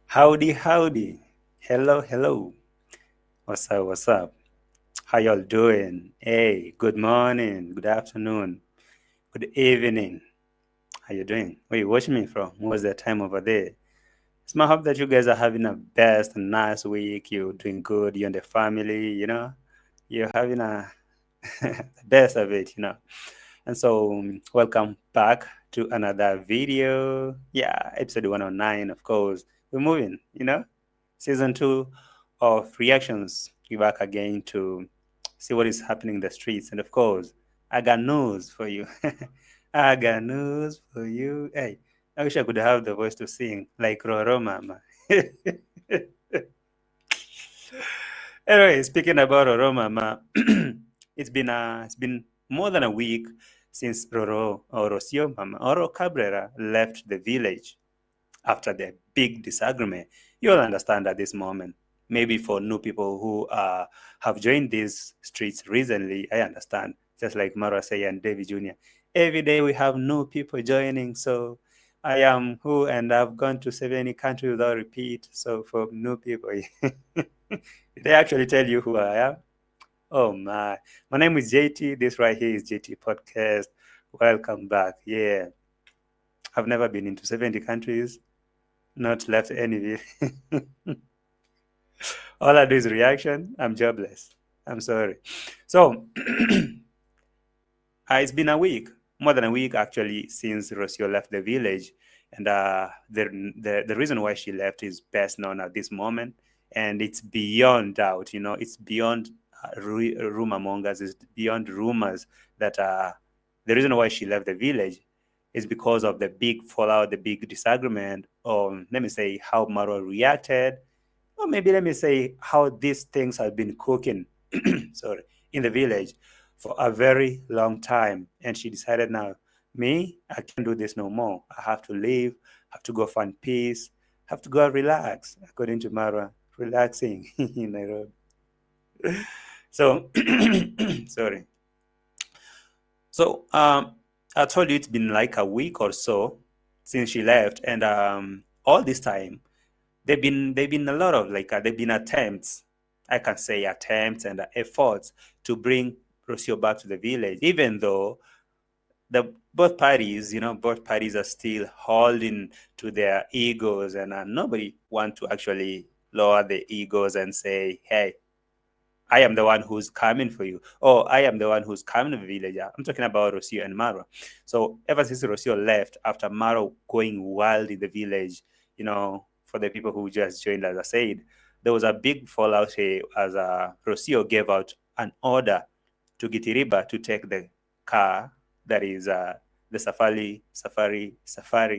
Howdy, howdy. Hello, hello. What's up, what's up? How y'all doing? Hey, good morning, good afternoon, good evening. How you doing? Where you watching me from? What's the time over there? It's my hope that you guys are having a best and nice week. You're doing good, you and the family, You're having a the best of it. And so, welcome back to another video. Yeah, episode 109, of course. We're moving. Season 2 of reactions. We're back again to see what is happening in the streets. And of course, I got news for you. I got news for you. Hey, I wish I could have the voice to sing like Roro Mama. Anyway, speaking about Roro Mama, it's been more than a week since Roro or Rocio Mama Oro Cabrera left the village after the big disagreement. You'll understand at this moment. Maybe for new people who have joined these streets recently, I understand. Just like Marwa and David Jr. Every day we have new people joining. So I am who, and I've gone to 70 countries without repeat. So for new people, did I actually tell you who I am? Oh my name is JT. This right here is JT Podcast. Welcome back. Yeah, I've never been into 70 countries, not left any. All I do is reaction. I'm jobless. I'm sorry. So it's been a week, more than a week actually, since Rocio left the village, and the reason why she left is best known at this moment, and it's beyond doubt. It's beyond rumor mongers. It's beyond rumors that the reason why she left the village is because of the big fallout, the big disagreement, or let me say how Maro reacted, or maybe let me say how these things have been cooking, sorry, in the village for a very long time. And she decided now, me, I can't do this no more. I have to leave, have to go find peace, have to go relax, according to Mara, relaxing in Nairobi. So, sorry. So, I told you it's been like a week or so since she left, and all this time, they've been a lot of they've been attempts, I can say attempts and efforts to bring Rocio back to the village, even though the both parties are still holding to their egos, and nobody want to actually lower the egos and say, hey, I am the one who's coming for you. Oh, I am the one who's coming to the village. I'm talking about Rosio and Maro. So ever since Rosio left, after Maro going wild in the village, for the people who just joined, as I said, there was a big fallout here as Rosio gave out an order to Gitiriba to take the car that is the safari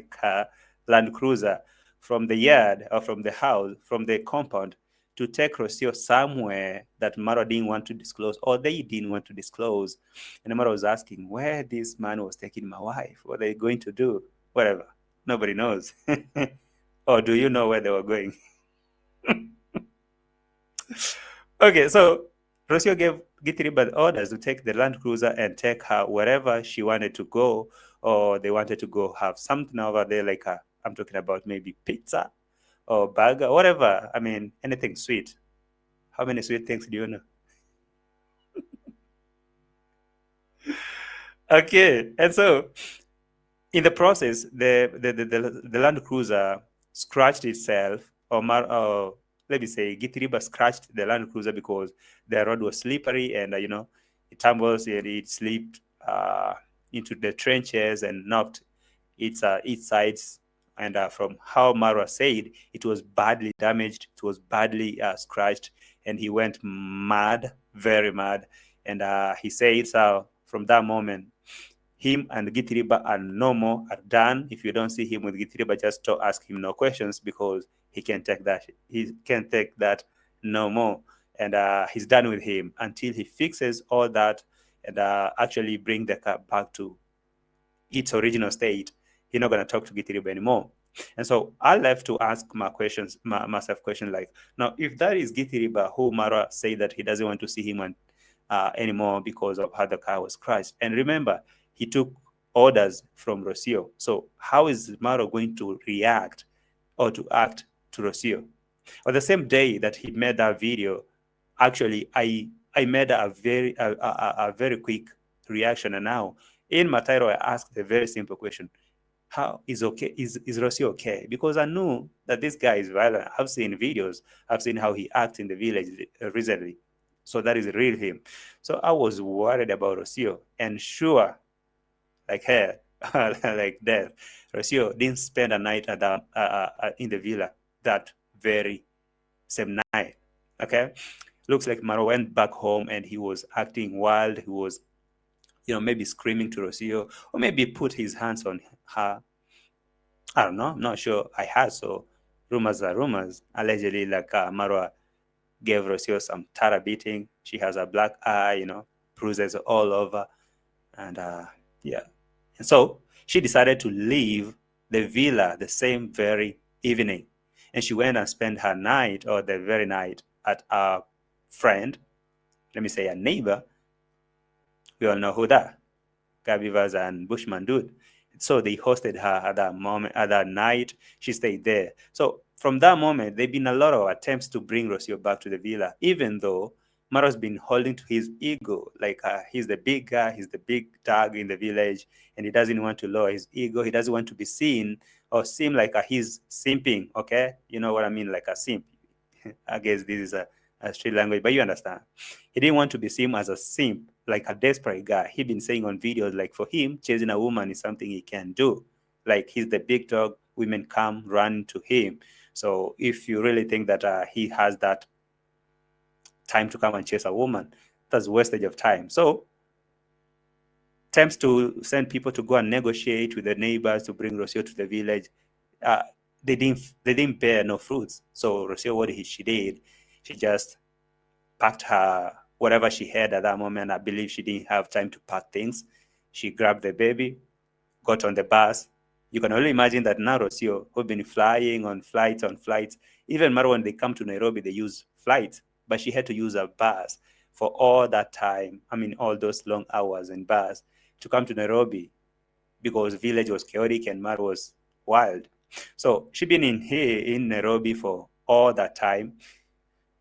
car, Land Cruiser, from the yard or from the house, from the compound, to take Rocio somewhere that Maro didn't want to disclose, or they didn't want to disclose. And Maro was asking where this man was taking my wife. What are they going to do? Whatever. Nobody knows. Or do you know where they were going? Okay, so Rocio gave Gitiriba orders to take the Land Cruiser and take her wherever she wanted to go, or they wanted to go have something over there, like I'm talking about maybe pizza or burger, whatever. I mean, anything sweet. How many sweet things do you know? Okay, and so in the process, the Land Cruiser scratched itself, or let me say, Gitiriba scratched the Land Cruiser because the road was slippery, and it tumbles and it slipped into the trenches and knocked its sides. And from how Marwa said, it was badly damaged, it was badly scratched, and he went mad, very mad. And he said, so from that moment, him and Gitiriba are no more, are done. If you don't see him with Gitiriba, just don't ask him no questions, because he can't take that. He can't take that no more. And he's done with him until he fixes all that and actually bring the car back to its original state. He's not going to talk to Gitiriba anymore. And so I left to ask myself question like, now, if that is Gitiriba who Mara said that he doesn't want to see him anymore because of how the car was crashed. And remember, he took orders from Rocio. So how is Maro going to react or to act to Rocio. On the same day that he made that video, actually, I made a very quick reaction. And now in my title, I asked a very simple question: how is Rocio okay? Because I knew that this guy is violent. I've seen videos. I've seen how he acts in the village recently. So that is real him. So I was worried about Rocio, and sure, like hell, like death, Rocio didn't spend a night at the, in the villa that very same night. Okay, looks like Maro went back home and he was acting wild. He was, maybe screaming to Rocio, or maybe put his hands on her. I don't know. I'm not sure. I heard so. Rumors are rumors. Allegedly, like Marwa gave Rocio some Tara beating. She has a black eye, bruises all over, and yeah. And so she decided to leave the villa the same very evening, and she went and spent her night, or the very night, at a friend. Let me say a neighbor. We all know who that. Gabivas and Bushman dude. So they hosted her at that moment, at that night. She stayed there. So from that moment, there have been a lot of attempts to bring Rocio back to the villa, even though Maro's been holding to his ego. Like he's the big guy, he's the big dog in the village, and he doesn't want to lower his ego. He doesn't want to be seen or seem like he's simping, okay? You know what I mean, like a simp. I guess this is a street language, but you understand. He didn't want to be seen as a simp, like a desperate guy. He'd been saying on videos, like for him, chasing a woman is something he can do. Like he's the big dog, women come run to him. So if you really think that he has that time to come and chase a woman, that's wastage of time. So attempts to send people to go and negotiate with the neighbors to bring Rocio to the village, they didn't bear no fruits. So Rocio, what she did, she just packed her whatever she had at that moment. I believe she didn't have time to pack things. She grabbed the baby, got on the bus. You can only imagine that now Rocio, who've been flying on flights, even Maro, when they come to Nairobi, they use flights, but she had to use a bus for all that time. I mean, all those long hours in bus to come to Nairobi, because village was chaotic and Maro was wild. So she been in Nairobi for all that time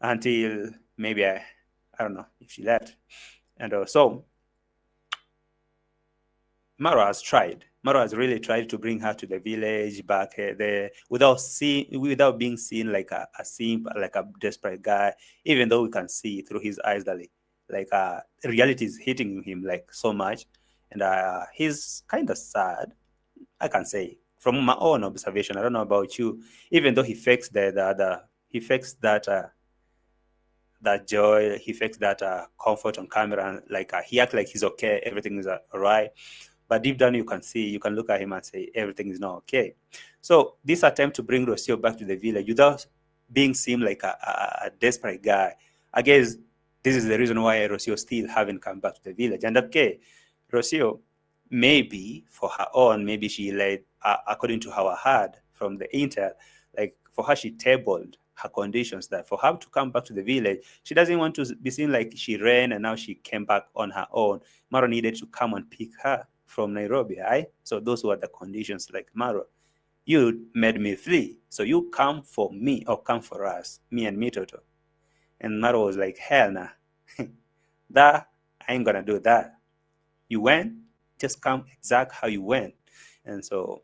until maybe I don't know if she left. And so Maro has tried. Maro has really tried to bring her to the village back there without being seen like a simp, like a desperate guy, even though we can see through his eyes that like reality is hitting him like so much. And he's kind of sad, I can say, from my own observation. I don't know about you. Even though he fakes he fakes that joy, he fakes that comfort on camera, and like he acts like he's okay, everything is all right. But deep down, you can look at him and say everything is not okay. So this attempt to bring Rocio back to the village without being seen like a desperate guy, I guess this is the reason why Rocio still haven't come back to the village. And okay, Rocio, maybe for her own, maybe she led, according to how I heard from the intel, like for her, she tabled her conditions that for her to come back to the village, she doesn't want to be seen like she ran and now she came back on her own. Maro needed to come and pick her from Nairobi, right? So those were the conditions. Like, Maro, you made me flee, so you come for me or come for us, me and me Toto. And Maro was like, hell nah, that I ain't gonna do that. You went, just come exact how you went. And so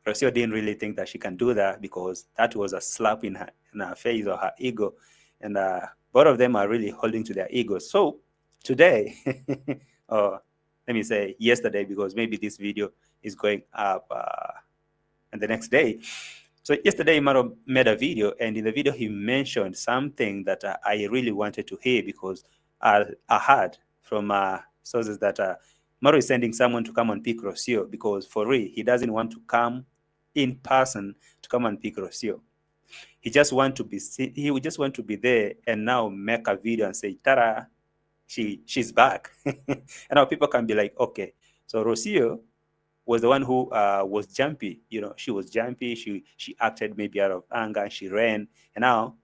Rocio didn't really think that she can do that, because that was a slap in her face, or her ego. And both of them are really holding to their egos. So today, or let me say yesterday, because maybe this video is going up and the next day. So yesterday, Maro made a video, and in the video, he mentioned something that I really wanted to hear, because I heard from sources that Maro is sending someone to come and pick Rocio, because for real, he doesn't want to come in person to come and pick Rocio. He just want to be, he would just want to be there and now make a video and say, "Tara, she's back." And now people can be like, okay, so Rocio was the one who was jumpy. She was jumpy. She acted maybe out of anger, and she ran. And now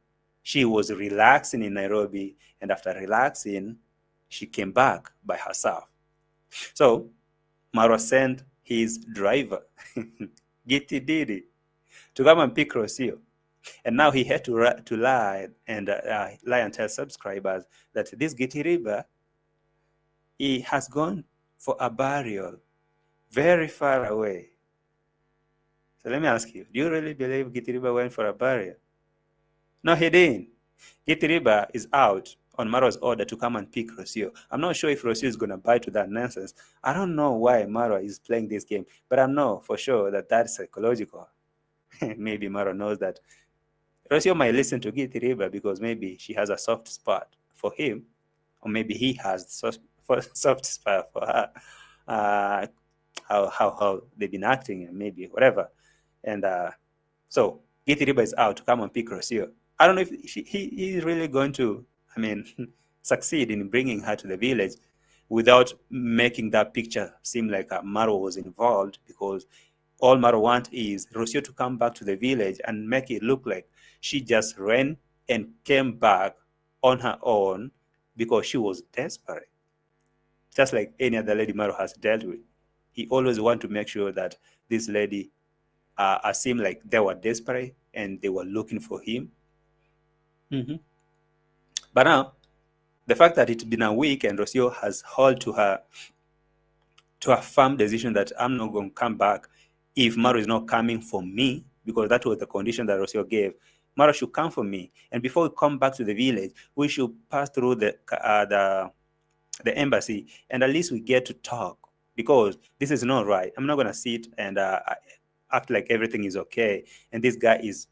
she was relaxing in Nairobi. And after relaxing, she came back by herself. So Maro sent his driver, Gitiri, to come and pick Rocio. And now he had to lie and tell subscribers that this GITIRIBA, he has gone for a burial very far away. So let me ask you, do you really believe GITIRIBA went for a burial? No, he didn't. GITIRIBA is out on Maro's order to come and pick Rocio. I'm not sure if Rocio is going to buy to that nonsense. I don't know why Maro is playing this game, but I know for sure that that's psychological. Maybe Maro knows that Rocio might listen to GITIRIBA because maybe she has a soft spot for him, or maybe he has a soft spot for her. How they've been acting, and maybe whatever. And so GITIRIBA is out to come and pick Rocio. I don't know if he is really going to, succeed in bringing her to the village without making that picture seem like Maro was involved, because all Maro wants is Rocio to come back to the village and make it look like she just ran and came back on her own because she was desperate. Just like any other lady Maro has dealt with. He always wants to make sure that this lady seemed like they were desperate and they were looking for him. But now, the fact that it's been a week and Rocio has held to her firm decision that I'm not going to come back if Maro is not coming for me, because that was the condition that Rocio gave. Maro should come for me, and before we come back to the village, we should pass through the embassy, and at least we get to talk, because this is not right. I'm not going to sit and act like everything is okay, and this guy is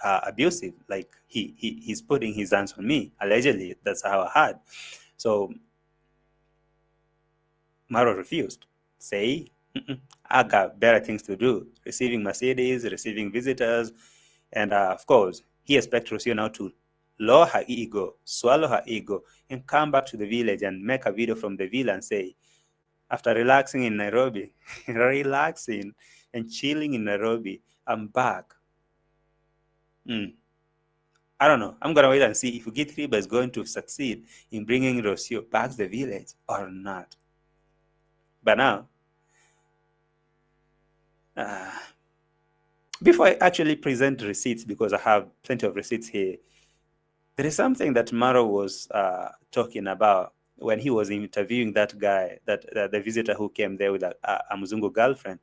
abusive. Like he's putting his hands on me, allegedly. That's how I heard. So Maro refused. Say, I got better things to do, receiving Mercedes, receiving visitors, and of course, he expects Rocio now to lower her ego, swallow her ego, and come back to the village and make a video from the villa and say, after relaxing in Nairobi, relaxing and chilling in Nairobi, I'm back. I don't know. I'm going to wait and see if GITIRIBA is going to succeed in bringing Rocio back to the village or not. But now, before I actually present receipts, because I have plenty of receipts here, there is something that Maro was talking about when he was interviewing that guy, the visitor who came there with a Mzungu girlfriend.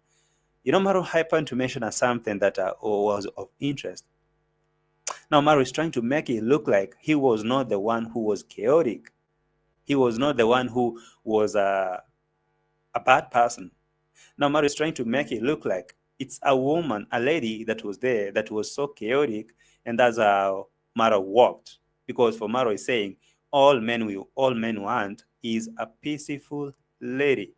Maro happened to mention something that was of interest. Now, Maro is trying to make it look like he was not the one who was chaotic. He was not the one who was a bad person. Now, Maro is trying to make it look like it's a woman, a lady that was there that was so chaotic, and that's how Maro walked. Because for Maro is saying, all men want is a peaceful lady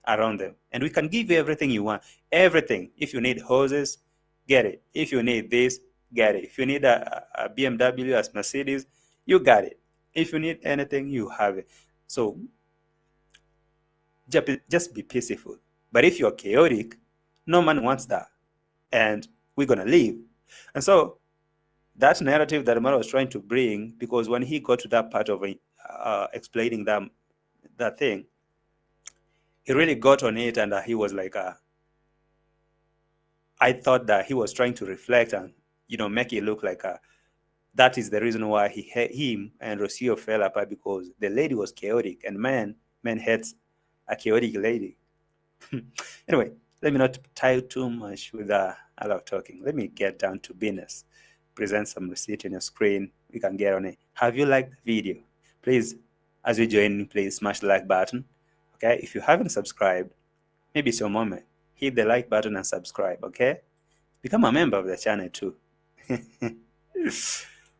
around them. And we can give you everything you want. Everything. If you need hoses, get it. If you need this, get it. If you need a BMW, a Mercedes, you got it. If you need anything, you have it. So just be peaceful. But if you're chaotic, no man wants that. And we're going to leave. And so that narrative that Maro was trying to bring, because when he got to that part of explaining that thing, he really got on it, and he was like, I thought that he was trying to reflect and, make it look like that is the reason why him and Rocio fell apart, because the lady was chaotic, and man hates a chaotic lady. Anyway, let me not tie too much with a lot of talking. Let me get down to business. Present some receipt on your screen. We can get on it. Have you liked the video? Please, as you join, please smash the like button. Okay, if you haven't subscribed, maybe it's your moment. Hit the like button and subscribe, okay? Become a member of the channel too.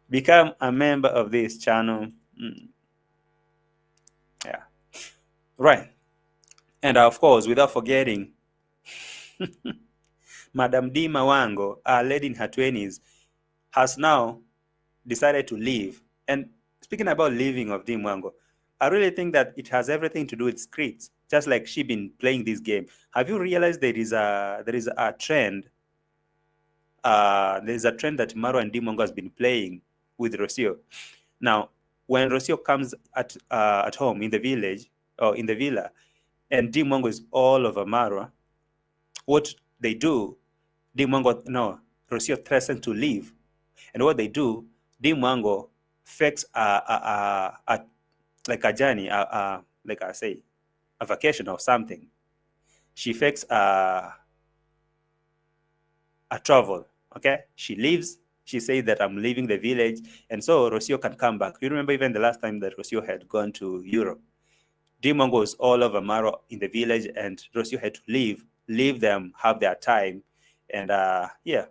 Become a member of this channel. Yeah. Right. And of course, without forgetting, Madam DEE MWANGO, a lady in her 20s, has now decided to leave. And speaking about leaving of DEE MWANGO, I really think that it has everything to do with scripts, just like she been playing this game. Have you realized there is a trend? There is a trend that Maro and Dimango has been playing with Rocio. Now, when Rocio comes at home in the village or in the villa, and Dimango is all over Maro, what they do, Rosio threatened to leave. And what they do, DEE MWANGO fakes like a journey, like I say, a vacation or something. She fakes a travel, okay? She leaves, she says that I'm leaving the village, and so Rosio can come back. You remember even the last time that Rosio had gone to Europe, Dimango was all over Maro in the village, and Rosio had to leave them, have their time, and yeah,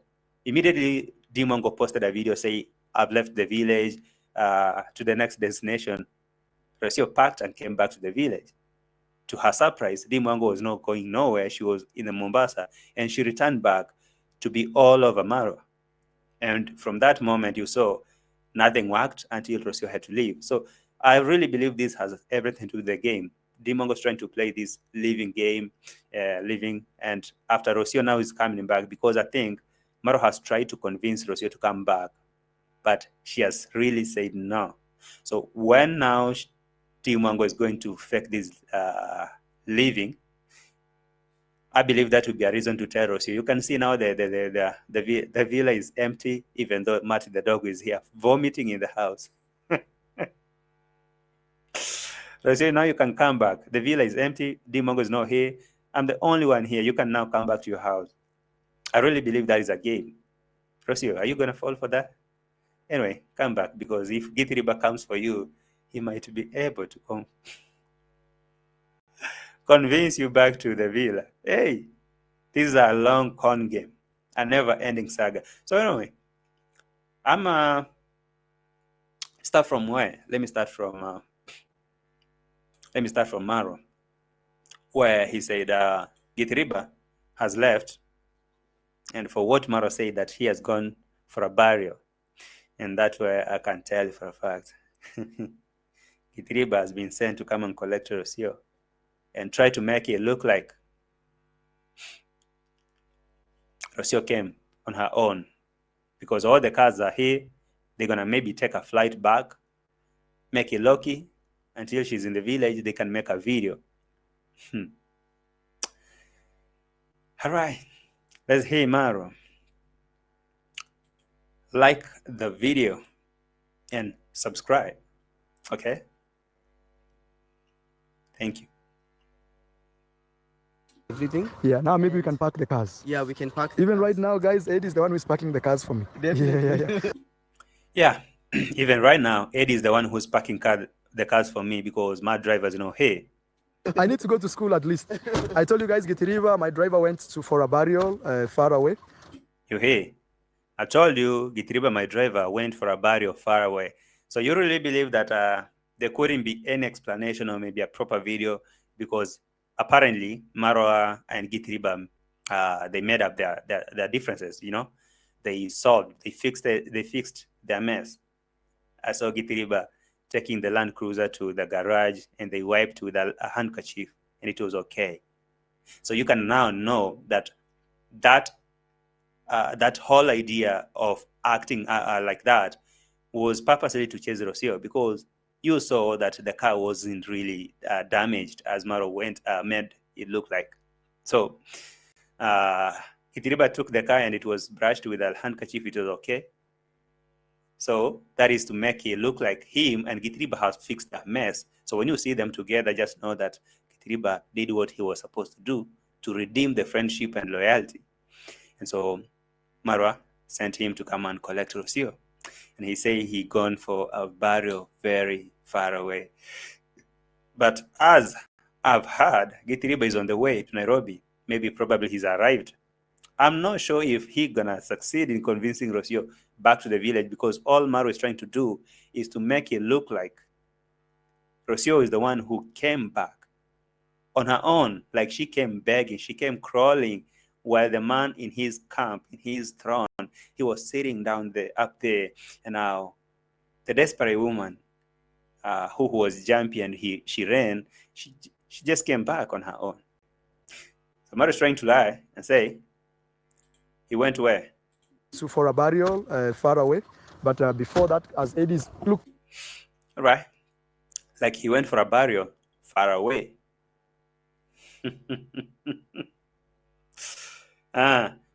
immediately Dimango posted a video saying, "I've left the village to the next destination." Rosio packed and came back to the village. To her surprise, Dimango was not going nowhere. She was in the Mombasa, and she returned back to be all over Maro. And from that moment, you saw nothing worked until Rosio had to leave. So I really believe this has everything to do with the game. Dimango is trying to play this living game, and after Rosio now is coming back, because I think Maro has tried to convince Rosio to come back, but she has really said no. So when now Dimango is going to fake this living, I believe that would be a reason to tell Rocio. You can see now the villa is empty, even though Marty the dog is here, vomiting in the house. Rocio, now you can come back. The villa is empty. Dimango is not here. I'm the only one here. You can now come back to your house. I really believe that is a game. Rocio, are you going to fall for that? Anyway, come back, because if GITIRIBA comes for you, he might be able to come convince you back to the villa. Hey, this is a long con game, a never-ending saga. So anyway, I'm start from where? Let me start from Maro, where he said GITIRIBA has left, and for what Maro said that he has gone for a burial, and that's where I can tell for a fact GITIRIBA has been sent to come and collect Rosio and try to make it look like Rosio came on her own, because all the cars are here. They're gonna maybe take a flight back, make it lucky until she's in the village. They can make a video. All right, let's hear Maro. Like the video and subscribe. Okay, thank you. Everything. Yeah, now maybe we can park the cars. Yeah, we can park. Even right now, guys, Eddie is the one who's parking the cars for me. Definitely. Yeah, even right now, Eddie is the one who's parking the cars for me, because my drivers, hey, I need to go to school at least. I told you guys, GITIRIBA, my driver went for a burial far away. Hey, I told you, GITIRIBA, my driver, went for a burial far away. So you really believe that there couldn't be any explanation or maybe a proper video, because apparently Marwa and GITIRIBA, they made up their differences. They solved, they fixed their mess. I saw GITIRIBA taking the Land Cruiser to the garage, and they wiped with a handkerchief, and it was okay. So you can now know that whole idea of acting like that was purposely to chase Rocio, because you saw that the car wasn't really damaged as Maro made it look like. So GITIRIBA took the car and it was brushed with a handkerchief. It was okay. So that is to make it look like him and GITIRIBA has fixed that mess. So when you see them together, just know that GITIRIBA did what he was supposed to do to redeem the friendship and loyalty. And so Marwa sent him to come and collect Rocio. And he said he gone for a burial very far away. But as I've heard, GITIRIBA is on the way to Nairobi. Probably he's arrived. I'm not sure if he's gonna succeed in convincing Rocio back to the village, because all Maro is trying to do is to make it look like Rocio is the one who came back on her own, like she came begging, she came crawling, while the man in his camp, in his throne, he was sitting down up there. And now the desperate woman who was jumpy and she ran, she just came back on her own. So Maro is trying to lie and say he went where? So for a burial far away. But before that, as Eddie's look. All right. Like he went for a burial far away.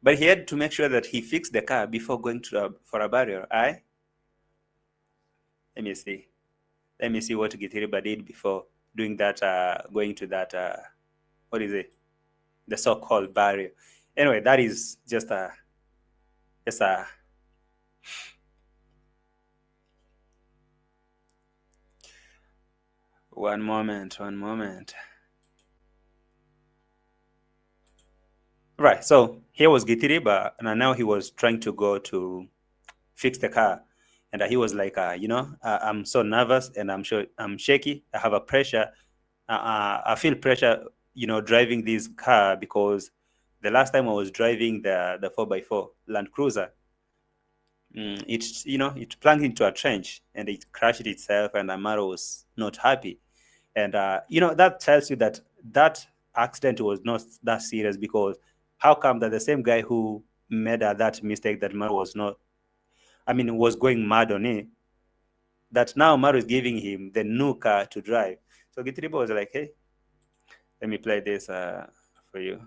But he had to make sure that he fixed the car before going to for a burial. Aye? Let me see. Let me see what Gitiriba did before doing that, going to that, what is it? The so-called burial. Anyway, that is just a one moment. Right, so here was Gitiriba, and now he was trying to go to fix the car. And he was like, I'm so nervous and I'm shaky. I have a pressure. I feel pressure, driving this car because the last time I was driving the 4x4 Land Cruiser, it plunged into a trench and it crashed itself, and Maro was not happy. And that tells you that that accident was not that serious, because how come that the same guy who made that mistake that Maro was going mad on it, that now Maro is giving him the new car to drive. So Gitiriba was like, hey, let me play this for you.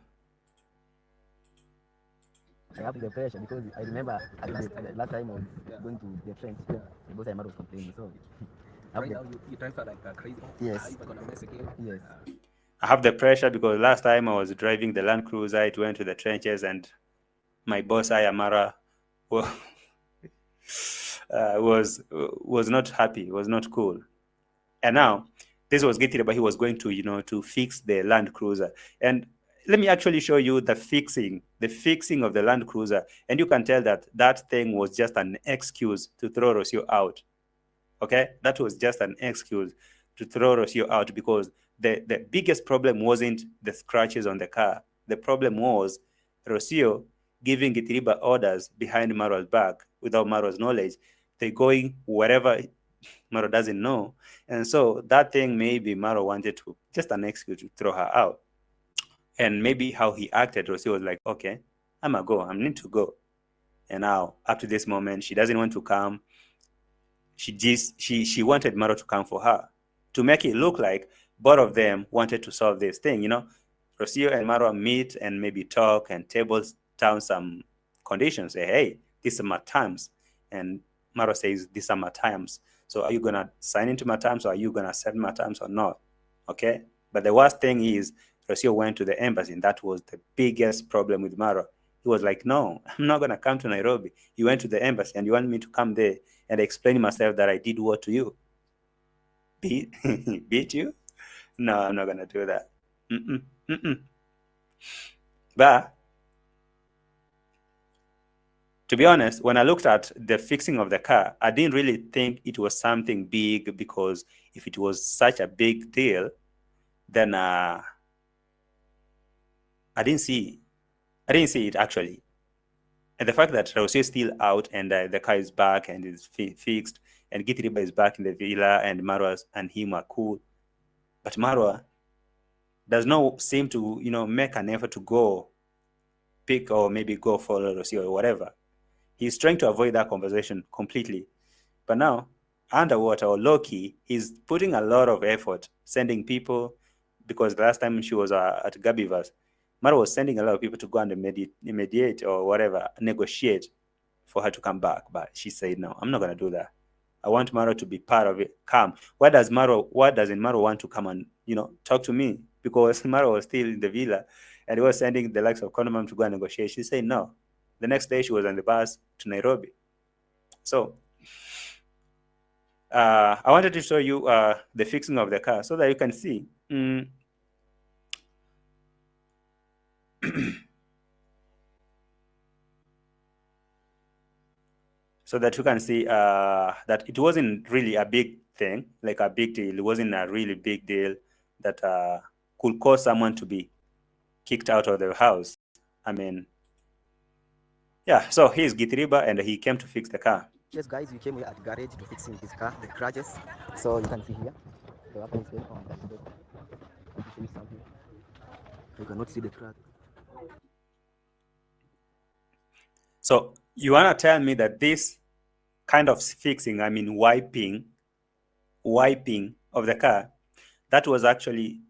I have the pressure because I remember at the last time I was going to the trench, because my mother was complaining. So right now you transfer like crazy. Yes. Yes. I have the pressure because last time I was driving the Land Cruiser, it went to the trenches, and my boss, Ayamara, was not happy, was not cool. And now this was Gitiriba. He was going to fix the Land Cruiser. And let me actually show you the fixing of the Land Cruiser. And you can tell that that thing was just an excuse to throw Rosio out. Okay? That was just an excuse to throw Rosio out, because the biggest problem wasn't the scratches on the car. The problem was Rosio giving Gitiriba orders behind Maro's back without Maro's knowledge. They're going wherever Maro doesn't know. And so that thing, maybe Maro wanted to, just an excuse to throw her out. And maybe how he acted, Rocio was like, okay, I'm going to go. I need to go. And now, up to this moment, she doesn't want to come. She wanted Maro to come for her, to make it look like both of them wanted to solve this thing, Rocio and Maro meet and maybe talk and table down some conditions. Say, hey, these are my terms. And Maro says, these are my terms. So are you going to sign into my terms, or are you going to accept my terms or not? Okay? But the worst thing is Rocio went to the embassy, and that was the biggest problem with Maro. He was like, no, I'm not going to come to Nairobi. You went to the embassy, and you want me to come there and explain myself that I did what to you? Beat you? No, I'm not going to do that. But to be honest, when I looked at the fixing of the car, I didn't really think it was something big, because if it was such a big deal, then I didn't see it actually. And the fact that Rosio is still out, and the car is back and is fixed, and Gitiriba is back in the villa, and Marwa and him are cool. But Marwa does not seem to, make an effort to go pick or maybe go follow Rosio or whatever. He's trying to avoid that conversation completely. But now, underwater or low-key, he's putting a lot of effort, sending people, because the last time she was at Gabiva's, Maro was sending a lot of people to go and mediate or whatever, negotiate for her to come back. But she said, no, I'm not going to do that. I want Maro to be part of it. Come. Why doesn't Maro want to come and, talk to me? Because Maro was still in the villa, and he was sending the likes of Kondomam to go and negotiate. She said no. The next day she was on the bus to Nairobi. So I wanted to show you the fixing of the car so that you can see. So that you can see that it wasn't really a big thing, like a big deal. It wasn't a really big deal that could cause someone to be kicked out of the house. I mean, yeah, so he's Gitiriba, and he came to fix the car. Yes, guys, we came here at garage to fixing this car, the crutches. So you can see here, the weapon is going on that way. Let me show you something. You cannot see the crack. So you want to tell me that this kind of fixing, I mean wiping of the car, that was actually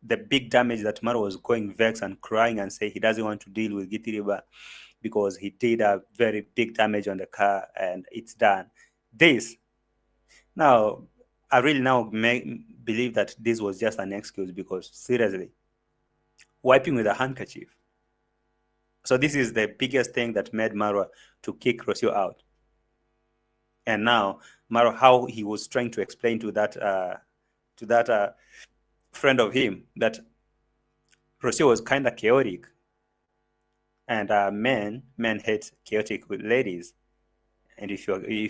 the big damage that Maro was going vexed and crying and say he doesn't want to deal with GITIRIBA because he did a very big damage on the car and it's done. This, now, I really now believe that this was just an excuse because, seriously, wiping with a handkerchief. So this is the biggest thing that made Marwa to kick Rocio out. And now, Maro, how he was trying to explain to that friend of him that Rocio was kind of chaotic, and men hate chaotic with ladies. And if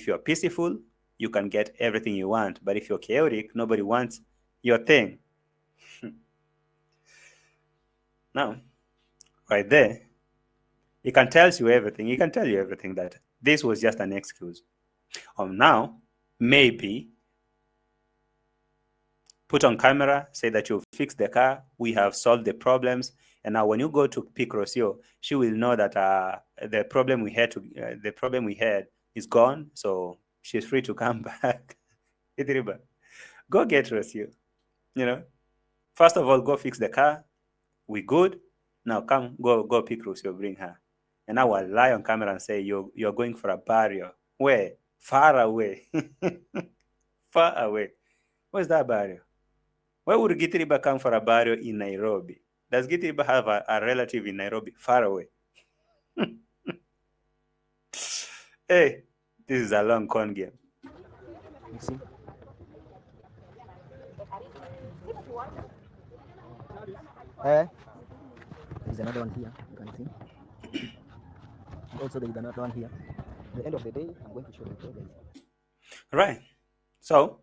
you're peaceful, you can get everything you want. But if you're chaotic, nobody wants your thing. Now, right there, he can tell you everything. He can tell you everything that this was just an excuse. Now, maybe put on camera, say that you've fixed the car, we have solved the problems, and now when you go to pick Rocio, she will know that the problem we had is gone, so she's free to come back. Go get Rocio. First of all, go fix the car. We good. Now come, go pick Rocio, bring her. And I will lie on camera and say you're going for a barrier. Where? Far away. Far away. Where's that barrier? Why would GITIRIBA come for a barrier in Nairobi? Does GITIRIBA have a relative in Nairobi? Far away. Hey, this is a long con game. You see? There's another one here, you can see. Also, there is another one here. At the end of the day, I'm going to show you guys. Right. So,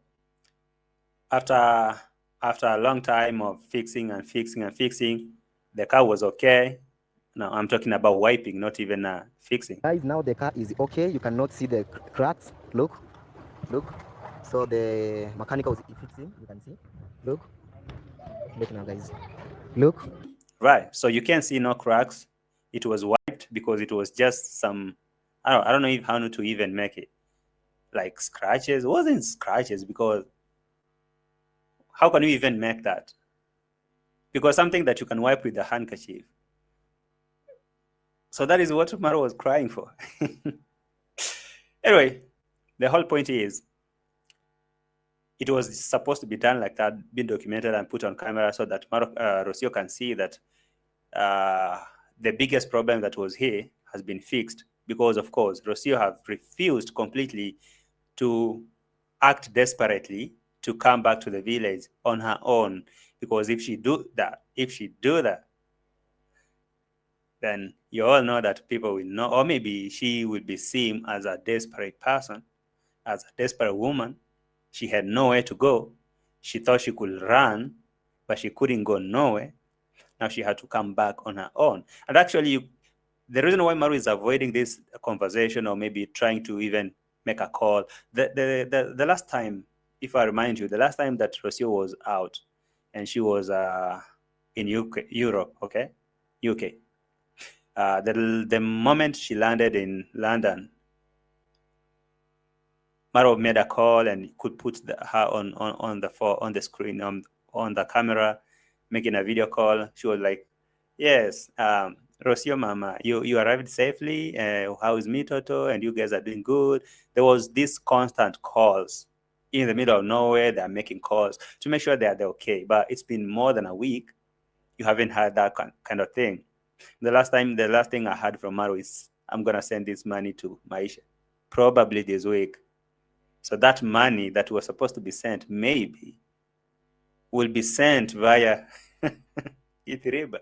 after a long time of fixing, the car was okay. Now, I'm talking about wiping, not even fixing. Guys, now the car is okay. You cannot see the cracks. Look. So the mechanical is fixing. You can see. Look now, guys. Look. Right. So you can see no cracks. It was wiped because it was just some, I don't know how to even make it. Like scratches. It wasn't scratches because how can you even make that? Because something that you can wipe with a handkerchief. So that is what Maro was crying for. Anyway, the whole point is it was supposed to be done like that, been documented and put on camera so that Rocio can see that the biggest problem that was here has been fixed because, of course, Rocio have refused completely to act desperately to come back to the village on her own. Because if she do that, then you all know that people will know, or maybe she will be seen as a desperate person, as a desperate woman. She had nowhere to go. She thought she could run, but she couldn't go nowhere. Now she had to come back on her own. And actually, the reason why Maro is avoiding this conversation or maybe trying to even make a call, the last time, if I remind you, the last time that Rocio was out and she was in Europe, okay? UK. The moment she landed in London, Maro made a call and could put her on the screen, on the camera, making a video call. She was like, yes, Rocio mama, you arrived safely. How is me, Toto? And you guys are doing good. There was this constant calls in the middle of nowhere. They're making calls to make sure they're okay. But it's been more than a week. You haven't had that kind of thing. The last thing I heard from Maro is, I'm going to send this money to Maisha, probably this week. So that money that was supposed to be sent, maybe, will be sent via GITIRIBA.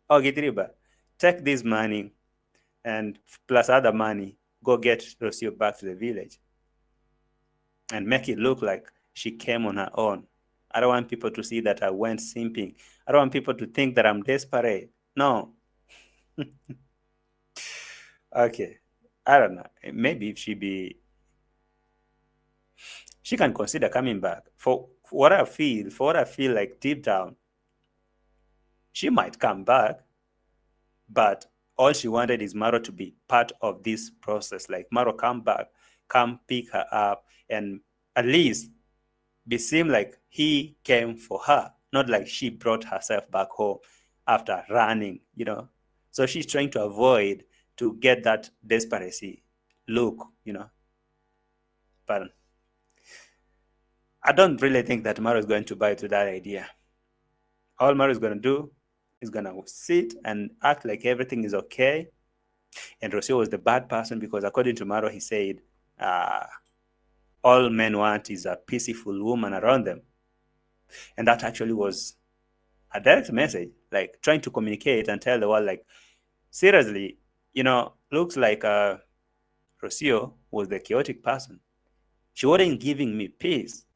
Oh, GITIRIBA, take this money and plus other money, go get Rocio back to the village and make it look like she came on her own. I don't want people to see that I went simping. I don't want people to think that I'm desperate. No. Okay. I don't know. Maybe if she can consider coming back. For what I feel like deep down, she might come back, but all she wanted is Maro to be part of this process. Like, Maro, come back, come pick her up, and at least be seem like he came for her, not like she brought herself back home after running, you know. So she's trying to avoid to get that desperacy look, you know. But I don't really think that Maro is going to buy to that idea. All Maro is going to do is going to sit and act like everything is okay. And Rocio was the bad person because according to Maro, he said, all men want is a peaceful woman around them. And that actually was a direct message, like trying to communicate and tell the world, like, seriously, you know, looks like Rocio was the chaotic person. She wasn't giving me peace.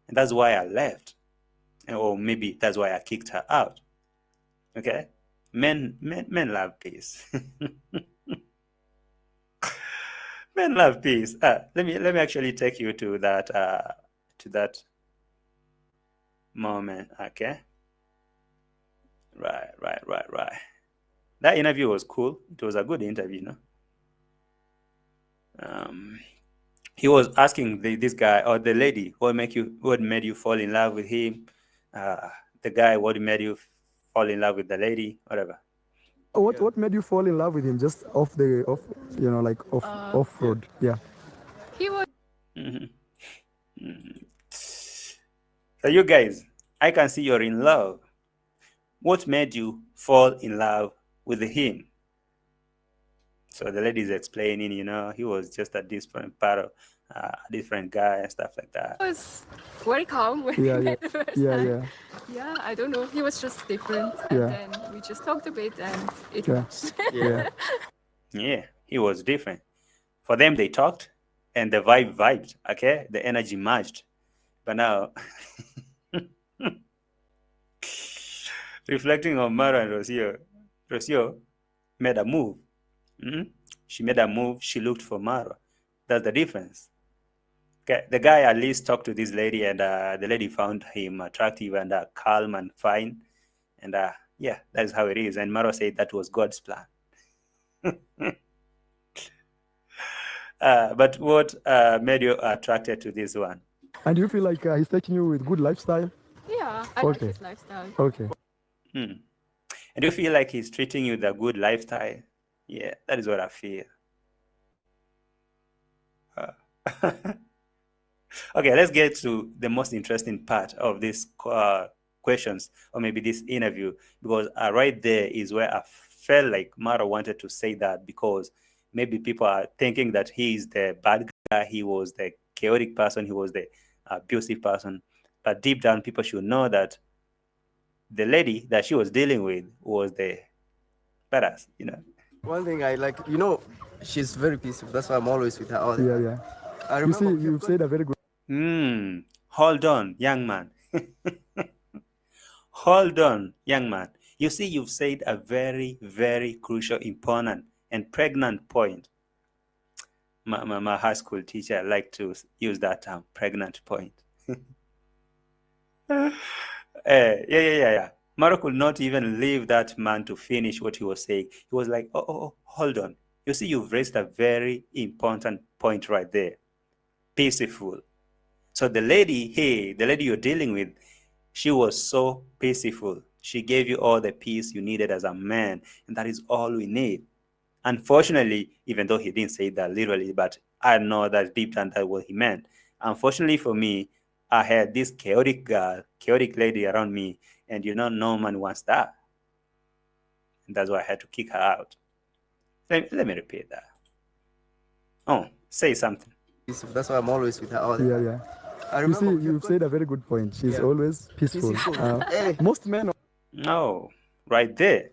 And that's why I left. Or maybe that's why I kicked her out. Okay? Men love peace. Men love peace. Let me actually take you to that moment. Okay. Right. That interview was cool. It was a good interview, you know. He was asking this guy or the lady what made you fall in love with him. The guy, what made you fall in love with the lady, whatever. What made you fall in love with him? Just off road? Yeah. He was. So you guys, I can see you're in love. What made you fall in love with him? So the lady is explaining, you know, he was just a different part of a different guy and stuff like that. He was very calm when we met the first time. Yeah, I don't know. He was just different. And then we just talked a bit and it matched. Yeah, he was different. For them, they talked and the vibe vibed, okay? The energy matched. But now, reflecting on Maro and Rosio made a move. She made a move. She looked for Maro. That's the difference. Okay, the guy at least talked to this lady, and the lady found him attractive and calm and fine. And yeah, that's how it is. And Maro said that was God's plan. But what made you attracted to this one? And do you feel like he's taking you with good lifestyle? Yeah, I like his lifestyle. Okay. And do you feel like he's treating you with a good lifestyle? Yeah, that is what I feel. Okay, let's get to the most interesting part of these questions, or maybe this interview, because right there is where I felt like Maro wanted to say that, because maybe people are thinking that he is the bad guy, he was the chaotic person, he was the abusive person. But deep down, people should know that the lady that she was dealing with was the badass, you know. One thing I like, you know, she's very peaceful. That's why I'm always with her all the time. Yeah. You see, you've said a very good. Hold on, young man. Hold on, young man. You see, you've said a very, very crucial, important, and pregnant point. My high school teacher liked to use that term, pregnant point. Yeah. Maro could not even leave that man to finish what he was saying. He was like, oh, hold on. You see, you've raised a very important point right there. Peaceful. So the lady you're dealing with, she was so peaceful. She gave you all the peace you needed as a man, and that is all we need. Unfortunately, even though he didn't say that literally, but I know that deep down that's what he meant. Unfortunately for me, I had this chaotic girl, chaotic lady around me, and you know, no man wants that. And that's why I had to kick her out. Let me repeat that. Oh, say something. That's why I'm always with her all the time. Yeah. You see, you've said a very good point. She's always peaceful. Most men. No, right there.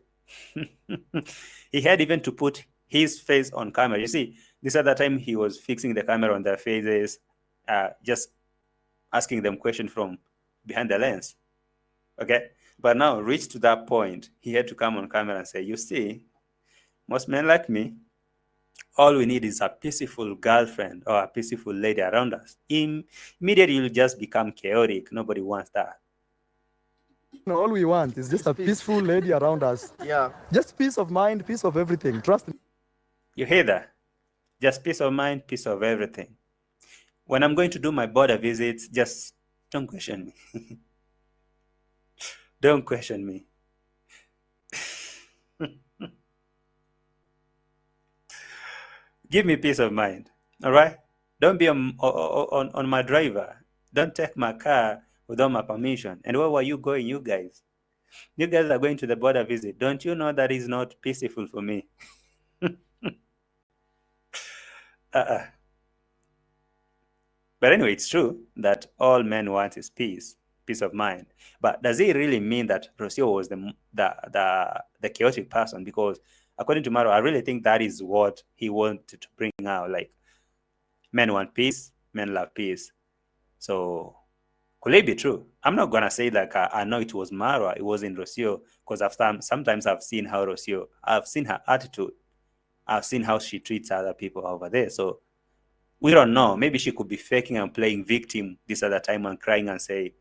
He had even to put his face on camera. You see, this other time he was fixing the camera on their faces, just asking them questions from behind the lens. Okay? But now, reached to that point, he had to come on camera and say, you see, most men like me, all we need is a peaceful girlfriend or a peaceful lady around us. Immediately, you'll just become chaotic. Nobody wants that. No, all we want is just a peaceful lady around us. Yeah. Just peace of mind, peace of everything. Trust me. You hear that? Just peace of mind, peace of everything. When I'm going to do my border visits, just don't question me. Don't question me. Give me peace of mind. All right? Don't be on my driver. Don't take my car without my permission. And where were you going, you guys? You guys are going to the border visit. Don't you know that is not peaceful for me? But anyway, it's true that all men want is peace of mind. But does it really mean that Rocio was the chaotic person? Because according to Maro, I really think that is what he wanted to bring out. Like, men want peace, men love peace. So could it be true? I'm not gonna say like I know it was Marwa, it wasn't Rocio, because sometimes I've seen how Rocio, I've seen her attitude, I've seen how she treats other people over there. So we don't know. Maybe she could be faking and playing victim this other time and crying and say,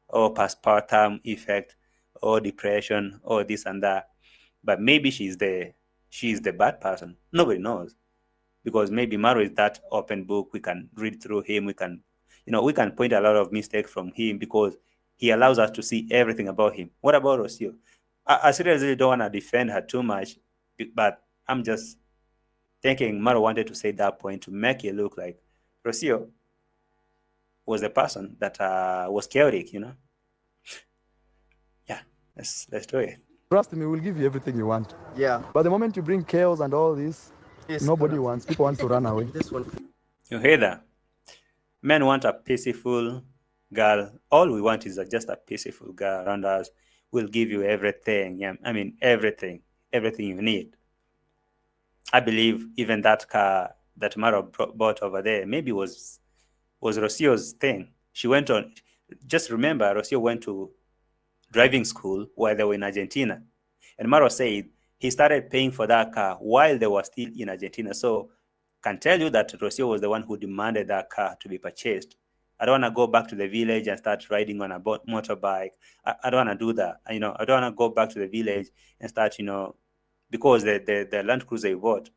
"Oh, postpartum effect, or depression, or this and that." But maybe she's the bad person. Nobody knows, because maybe Maro is that open book. We can read through him. We can point a lot of mistakes from him because he allows us to see everything about him. What about Rosio? I seriously don't want to defend her too much, but I'm just thinking Maro wanted to say that point to make it look like Rosio was a person that was chaotic, Yeah, let's do it. Trust me, we'll give you everything you want. Yeah. But the moment you bring chaos and all this, nobody wants. People want to run away. You hear that? Men want a peaceful girl. All we want is just a peaceful girl around us. We'll give you everything. Yeah, I mean everything you need. I believe even that car that Maro bought over there maybe was Rocio's thing. She went on. Just remember, Rocio went to driving school while they were in Argentina, and Maro said he started paying for that car while they were still in Argentina. So, can tell you that Rocio was the one who demanded that car to be purchased. I don't want to go back to the village and start riding on a motorbike. I don't want to do that. I don't want to go back to the village and start, because the Land Cruiser you bought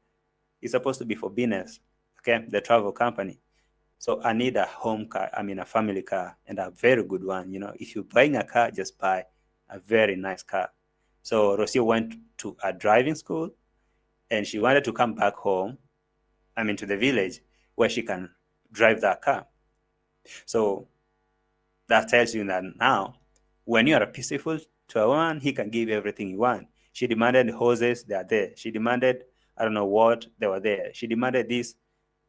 is supposed to be for business, okay, the travel company. So I need a home car, a family car, and a very good one. If you're buying a car, just buy a very nice car. So Rocio went to a driving school, and she wanted to come back home, to the village, where she can drive that car. So that tells you that now, when you are peaceful to a woman, he can give you everything you want. She demanded horses, they are there. She demanded, I don't know what, they were there. She demanded this.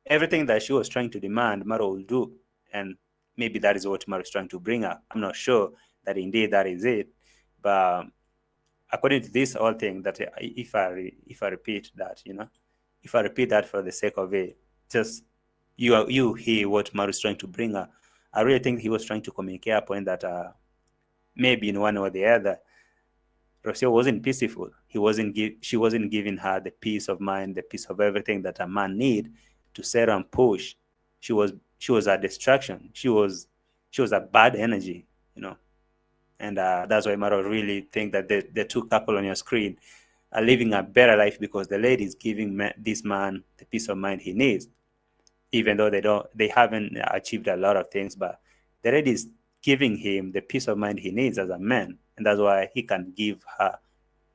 Everything that she was trying to demand, Maro will do. And maybe that is what Maro is trying to bring up. I'm not sure that indeed that is it. But according to this whole thing, that if I repeat that, if I repeat that for the sake of it, just you hear what Maro is trying to bring up. I really think he was trying to communicate a point that maybe in one or the other, Rocio wasn't peaceful. She wasn't giving her the peace of mind, the peace of everything that a man need to set and push. She was a distraction. She was a bad energy, And that's why Maro really think that the two couple on your screen are living a better life because the lady is giving this man the peace of mind he needs, even though they haven't achieved a lot of things, but the lady is giving him the peace of mind he needs as a man, and that's why he can give her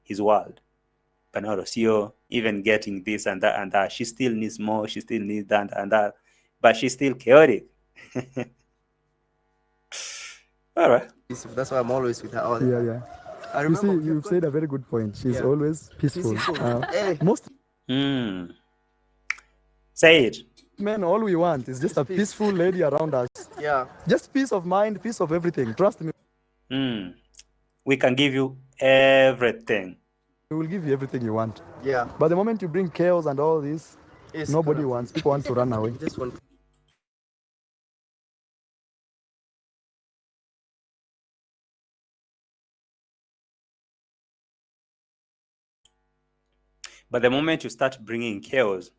his world. But now Rocio, even getting this and that, she still needs more, she still needs that and that, but she's still chaotic. All right. That's why I'm always with her all the time. Yeah. You see, you've said a very good point. She's always peaceful. Most Say it. men, all we want is just a peaceful lady around us. Yeah. Just peace of mind, peace of everything. Trust me. We can give you everything. We will give you everything you want. Yeah. But the moment you bring chaos and all this, nobody wants. People want to run away. Just want. But the moment you start bringing chaos,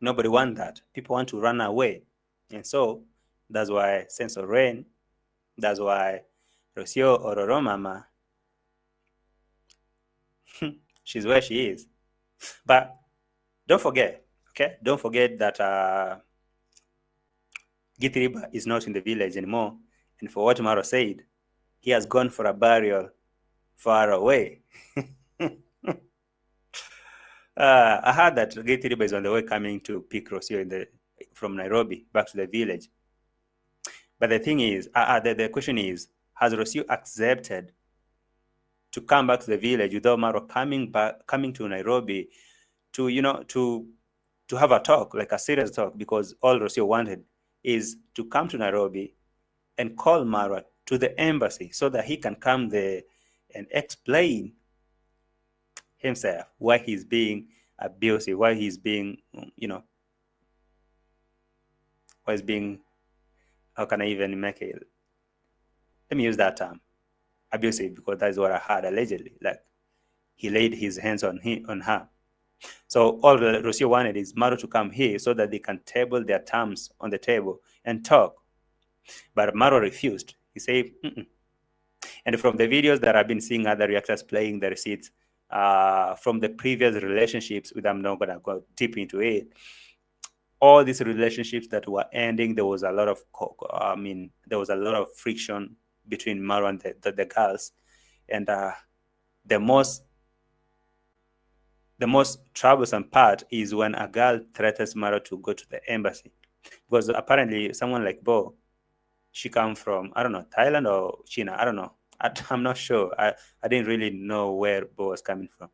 nobody wants that. People want to run away. And so that's why Sense of Rain, that's why Rocio or Mama, she's where she is. But don't forget, okay? Don't forget that GITIRIBA is not in the village anymore. And for what Maro said, he has gone for a burial far away. I heard that GITIRIBA is on the way coming to pick Rocio from Nairobi back to the village. But the thing is, the question is, has Rocio accepted to come back to the village without Maro coming to Nairobi to, to have a talk, like a serious talk? Because all Rocio wanted is to come to Nairobi and call Marwa to the embassy so that he can come there and explain himself why he's being abusive, why he's being, why he's being, how can I even make it? Let me use that term, abusive, because that's what I heard allegedly. Like he laid his hands on her. So all Rocio wanted is Maro to come here so that they can table their terms on the table and talk. But Maro refused. He said, mm-mm. And from the videos that I've been seeing other reactors playing the receipts from the previous relationships, with I'm not going to go deep into it, all these relationships that were ending, there was a lot of, there was a lot of friction between Maro and the girls. And the most troublesome part is when a girl threatens Maro to go to the embassy. Because apparently someone like Bo, she come from, I don't know, Thailand or China, I don't know. I'm not sure. I didn't really know where Bo was coming from.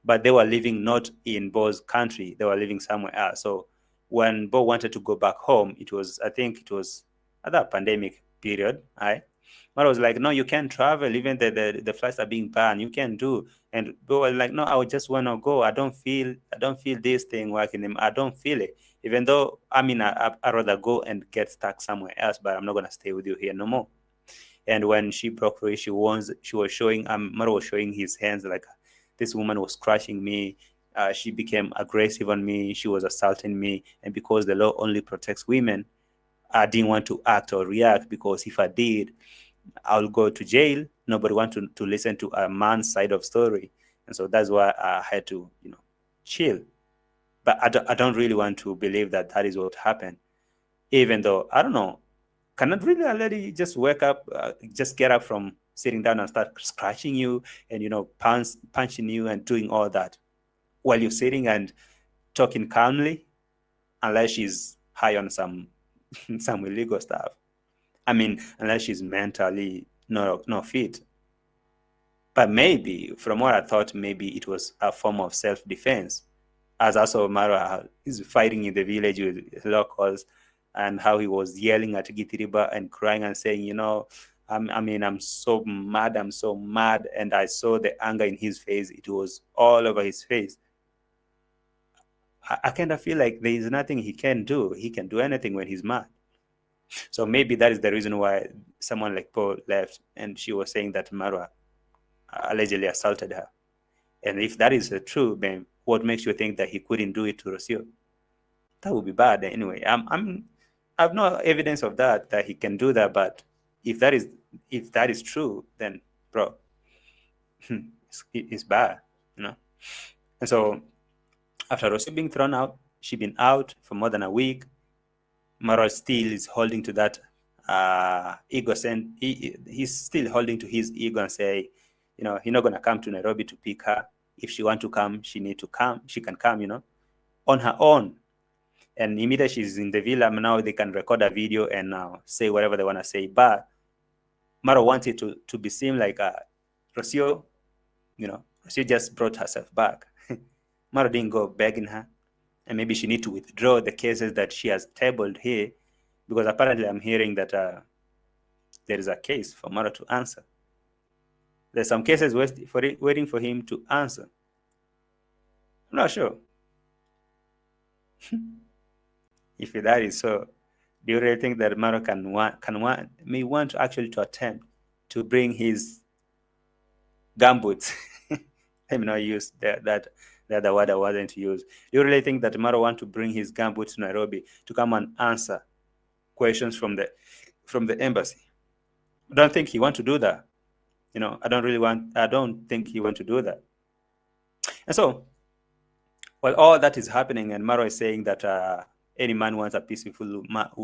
But they were living not in Bo's country. They were living somewhere else. So when Bo wanted to go back home, I think it was at that pandemic period, Maro was like, no, you can't travel. Even the flights are being banned. You can't do. And Bo was like, no, I just want to go. I don't feel this thing working. I don't feel it. Even though, I'd rather go and get stuck somewhere else, but I'm not going to stay with you here no more. And when she broke free, she was showing, Maro was showing his hands like, this woman was crushing me. She became aggressive on me. She was assaulting me. And because the law only protects women, I didn't want to act or react, because if I did, I'll go to jail. Nobody wants to listen to a man's side of story. And so that's why I had to, chill. But I don't really want to believe that is what happened. Even though, I don't know, cannot really a lady just wake up, just get up from sitting down and start scratching you and, punching you and doing all that while you're sitting and talking calmly, unless she's high on some illegal stuff. Unless she's mentally not fit. But maybe, from what I thought, maybe it was a form of self-defense. As also Maro is fighting in the village with locals, and how he was yelling at GITIRIBA and crying and saying, I'm so mad, and I saw the anger in his face. It was all over his face. I kind of feel like there is nothing he can do. He can do anything when he's mad. So maybe that is the reason why someone like Paul left, and she was saying that Marwa allegedly assaulted her. And if that is true, then what makes you think that he couldn't do it to Rocio? That would be bad anyway. I've no evidence of that he can do that. But if that is true, then bro, it's bad, And so after Rocio being thrown out, she's been out for more than a week. Maro still is holding to that ego. He's still holding to his ego and say, he's not going to come to Nairobi to pick her. If she wants to come, she need to come. She can come, on her own. And immediately she's in the villa, now they can record a video and say whatever they want to say. But Maro wanted to be seen like Rocio, Rocio just brought herself back. Maro didn't go begging her. And maybe she need to withdraw the cases that she has tabled here, because apparently I'm hearing that there is a case for Maro to answer. There's some cases waiting for him to answer. I'm not sure. If that is so, do you really think that Maro may want to actually to attempt to bring his gumboots? Let me not use that the word I wasn't to use. Do you really think that Maro want to bring his gumboots to Nairobi to come and answer questions from the embassy? I don't think he want to do that. I don't think he want to do that. And so, while all that is happening, and Maro is saying that any man wants a peaceful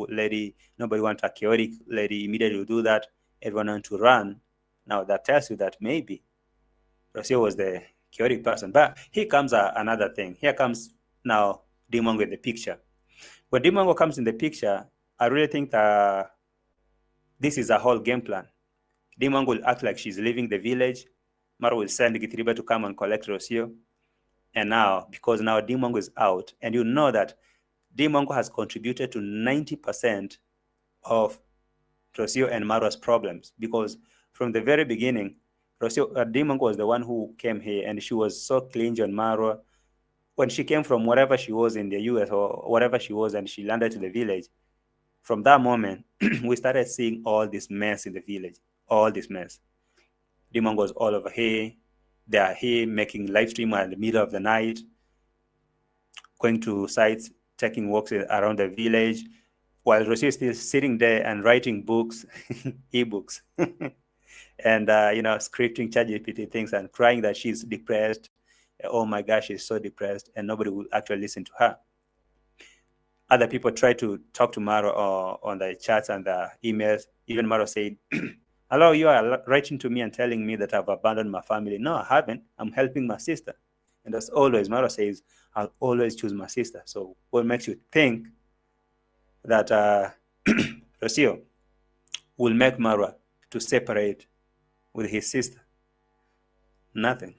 lady, nobody wants a chaotic lady, immediately do that, everyone wants to run. Now that tells you that maybe Rosio was the chaotic person. But here comes another thing. Here comes now Dimango in the picture. When Dimango comes in the picture, I really think that this is a whole game plan. Dimango will act like she's leaving the village. Maro will send GITIRIBA to come and collect Rosio. And now, because now Dimango is out, and you know that Dimango has contributed to 90% of Rosio and Maro's problems, because from the very beginning, Dimango was the one who came here, and she was so clingy on Maro. When she came from wherever she was in the US or wherever she was, and she landed to the village, from that moment, we started seeing all this mess in the village, all this mess. Dimango was all over here. They are here making live stream in the middle of the night, going to sites, taking walks around the village, while Rocio is still sitting there and writing books, ebooks, and scripting ChatGPT things and crying that she's depressed. Oh my gosh, she's so depressed, and nobody will actually listen to her. Other people try to talk to Maro on the chats and the emails. Even Maro said, hello, you are writing to me and telling me that I've abandoned my family. No, I haven't. I'm helping my sister. And as always, Maro says, I'll always choose my sister. So what makes you think that Rocio will make Marwa to separate with his sister? Nothing.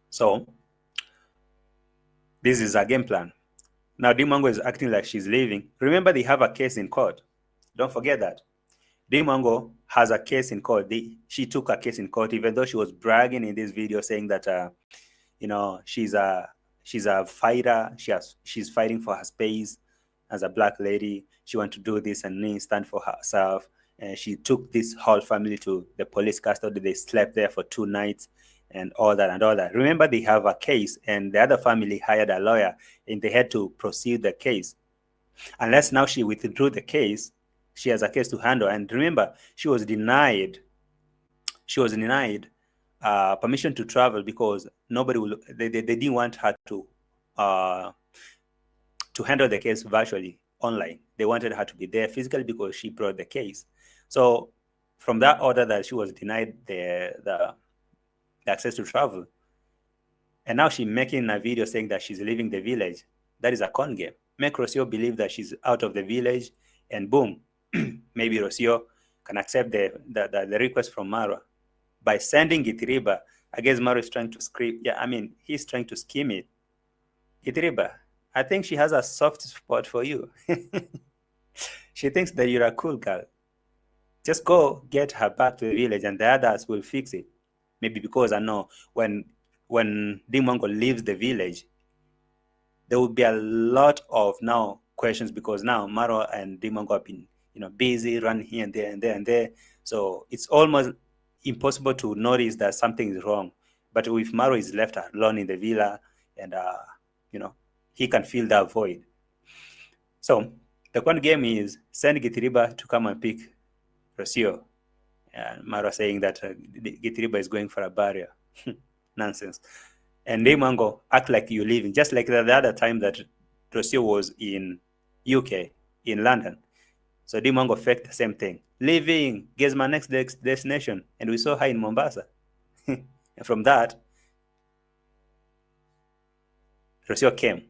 So this is a game plan. Now Dimango is acting like she's leaving. Remember, they have a case in court. Don't forget that. Dimango has a case in court. She took a case in court, even though she was bragging in this video saying that she's a fighter. She's fighting for her space as a black lady. She wants to do this and stand for herself. And she took this whole family to the police custody. They slept there for 2 nights and all that. Remember, they have a case, and the other family hired a lawyer, and they had to proceed the case. Unless now she withdrew the case, she has a case to handle. And remember, she was denied permission to travel because they didn't want her to handle the case virtually online. They wanted her to be there physically because she brought the case. So from that order that she was denied the access to travel, and now she's making a video saying that she's leaving the village. That is a con game. Make Rosio believe that she's out of the village, and boom, maybe Rosio can accept the request from Maro by sending GITIRIBA. I guess Maro is trying to script. Yeah, I mean, he's trying to scheme it. GITIRIBA, I think she has a soft spot for you. She thinks that you're a cool girl. Just go get her back to the village, and the others will fix it. Maybe because I know when Dimango leaves the village, there will be a lot of now questions, because now Maro and Dimango have been busy running here and there and there and there. So it's almost impossible to notice that something is wrong. But if Maro is left alone in the villa, and he can fill that void. So the one game is send GITIRIBA to come and pick Rocio. And Maro saying that GITIRIBA is going for a barrier. Nonsense. And Dimango act like you're leaving, just like the other time that Rocio was in UK, in London. So Dimango faked the same thing. Leaving, guess my next destination. And we saw her in Mombasa. And from that, Rocio came.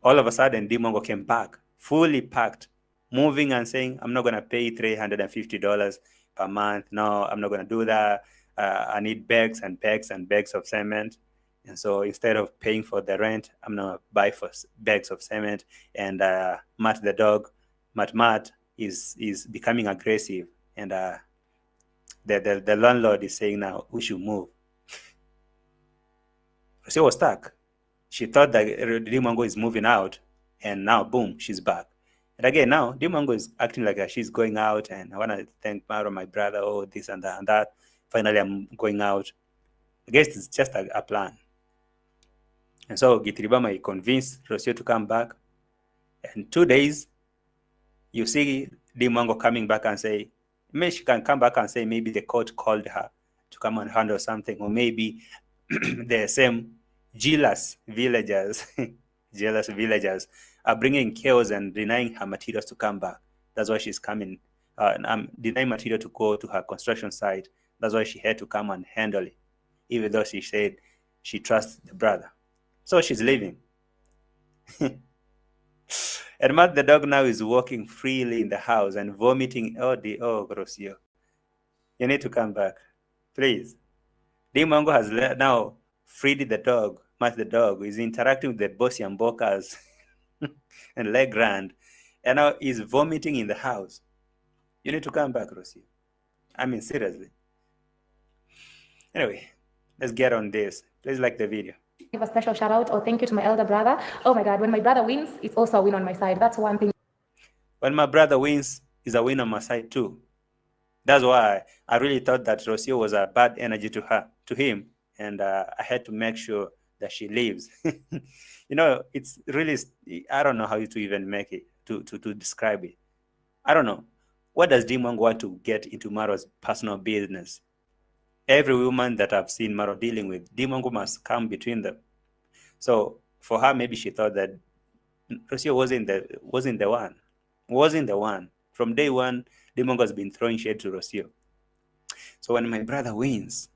All of a sudden, Dimango came back, fully packed, moving and saying, I'm not going to pay $350 per month. No, I'm not going to do that. I need bags and bags and bags of cement. And so instead of paying for the rent, I'm going to buy for bags of cement. And Matt the dog, Matt is becoming aggressive. And the landlord is saying now, we should move. She was stuck. She thought that Dimango is moving out, and now, boom, she's back. And again, now, Dimango is acting like she's going out, and I want to thank Maro, my brother, oh, this and that and that. Finally, I'm going out. I guess it's just a plan. And so GITIRIBA might convince Rocio to come back. And 2 days, you see Dimango coming back and say, maybe she can come back and say maybe the court called her to come and handle something, or maybe the same jealous villagers, jealous villagers are bringing chaos and denying her materials to come back. That's why she's coming, denying material to go to her construction site. That's why she had to come and handle it, even though she said she trusts the brother. So she's leaving. And Matt the dog now is walking freely in the house and vomiting. Oh, Rosio. You need to come back, please. Dimango has now freed the dog. Matt the dog is interacting with the bossy and bokas and Legrand, and now he's vomiting in the house. You need to come back, Rocio. I mean, seriously. Anyway, let's get on this. Please like the video. Give a special shout out or thank you to my elder brother. Oh my God, when my brother wins, it's also a win on my side. That's one thing. When my brother wins, it's a win on my side too. That's why I really thought that Rocio was a bad energy to him, and I had to make sure that she leaves. You know, it's really, I don't know how to even make it, to describe it. I don't know. What does Dimango want to get into Maro's personal business? Every woman that I've seen Maro dealing with, Dimango must come between them. So for her, maybe she thought that Rocio wasn't the one. From day one, Dimango has been throwing shade to Rocio. So when my brother wins,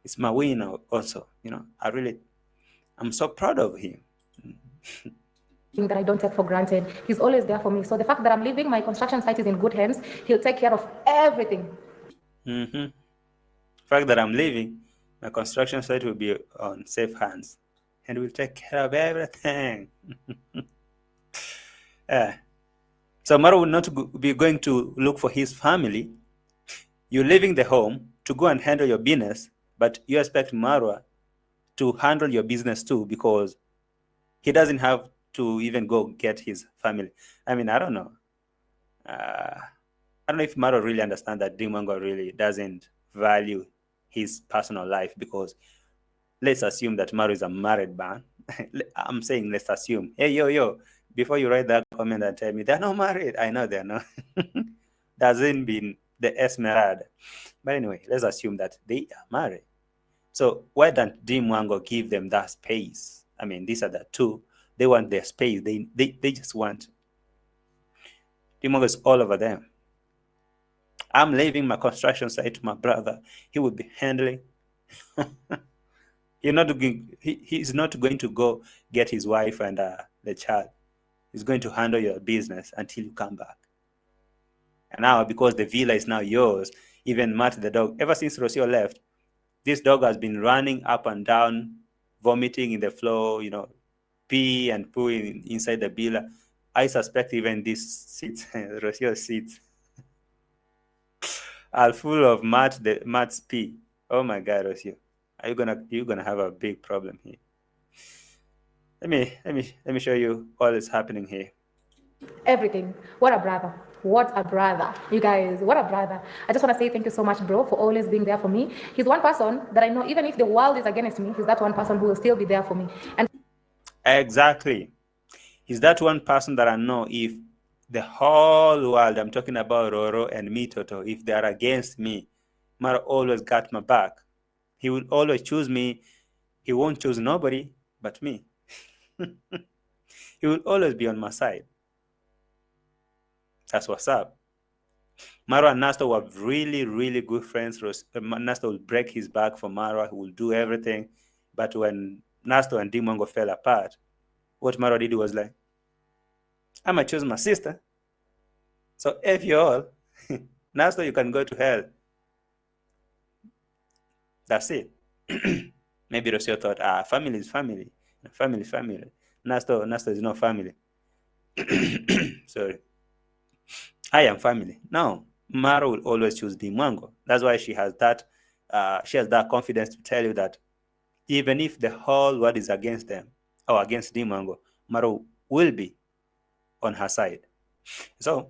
it's my win also. You know, I'm so proud of him. That I don't take for granted. He's always there for me. So the fact that I'm leaving, my construction site is in good hands. He'll take care of everything. The fact that I'm leaving, my construction site will be on safe hands, and we'll take care of everything. So Maro will not be going to look for his family. You're leaving the home to go and handle your business, but you expect Marwa to handle your business too, because he doesn't have to even go get his family. I mean, I don't know. I don't know if Maro really understands that Dimango really doesn't value his personal life, because let's assume that Maro is a married man. I'm saying let's assume. Hey, yo, before you write that comment and tell me they're not married, I know they're not. Doesn't mean the Esmeralda. But anyway, let's assume that they are married. So why don't Dimwango give them that space? I mean, these are the two. They want their space. They just want. Dimwango is all over them. I'm leaving my construction site to my brother. He will be handling. He's not going to go get his wife and the child. He's going to handle your business until you come back. And now, because the villa is now yours, even Matt the dog, ever since Rocio left, this dog has been running up and down, vomiting in the floor, you know, pee and poo inside the villa. I suspect even these seats, Rocio seats, are full of Matt's pee. Oh my God, Rocio, you're gonna have a big problem here. Let me show you what is happening here. Everything. What a brother. What a brother. You guys, what a brother. I just want to say thank you so much, bro, for always being there for me. He's one person that I know, even if the world is against me, he's that one person who will still be there for me. And exactly. He's that one person that I know, if the whole world, I'm talking about Roro and me, Toto, if they are against me, Maro always got my back. He will always choose me. He won't choose nobody but me. He will always be on my side. That's what's up. Maro and Nasto were really, really good friends. Nasto will break his back for Maro. He will do everything. But when Nasto and Dimango fell apart, what Maro did was like, I'm going to choose my sister. So if you all, Nasto, you can go to hell. That's it. Maybe Rocio thought, family is family. Family is family. Nasto is not family. Sorry. I am family. No, Maro will always choose Dimango. That's why she has that confidence to tell you that even if the whole world is against them or against Dimango, Maro will be on her side. So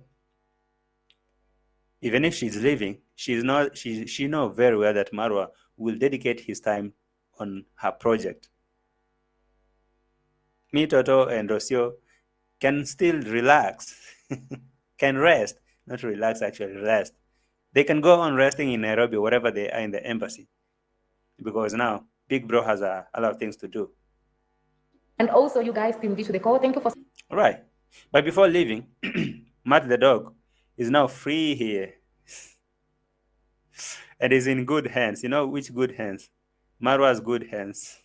even if she's leaving, she knows very well that Marwa will dedicate his time on her project. Me, Toto, and Rocio can still relax, can rest, not relax, actually rest, They can go on resting in Nairobi, wherever they are in the embassy, because now Big Bro has a lot of things to do. And also, you guys, Team D to the call. Thank you for. All right. But before leaving, Matt the dog is now free here. And is in good hands. You know which good hands? Marwa's good hands.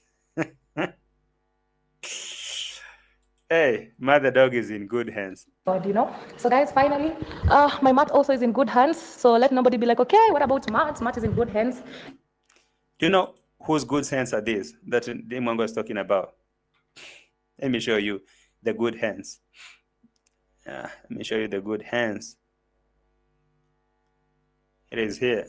Hey, Matt the dog is in good hands. God, you know. So guys, finally, my Matt also is in good hands. So let nobody be like, okay, what about Matt? Matt is in good hands. Do you know whose good hands are these that Dimango is talking about? Let me show you the good hands. Let me show you the good hands. It is here.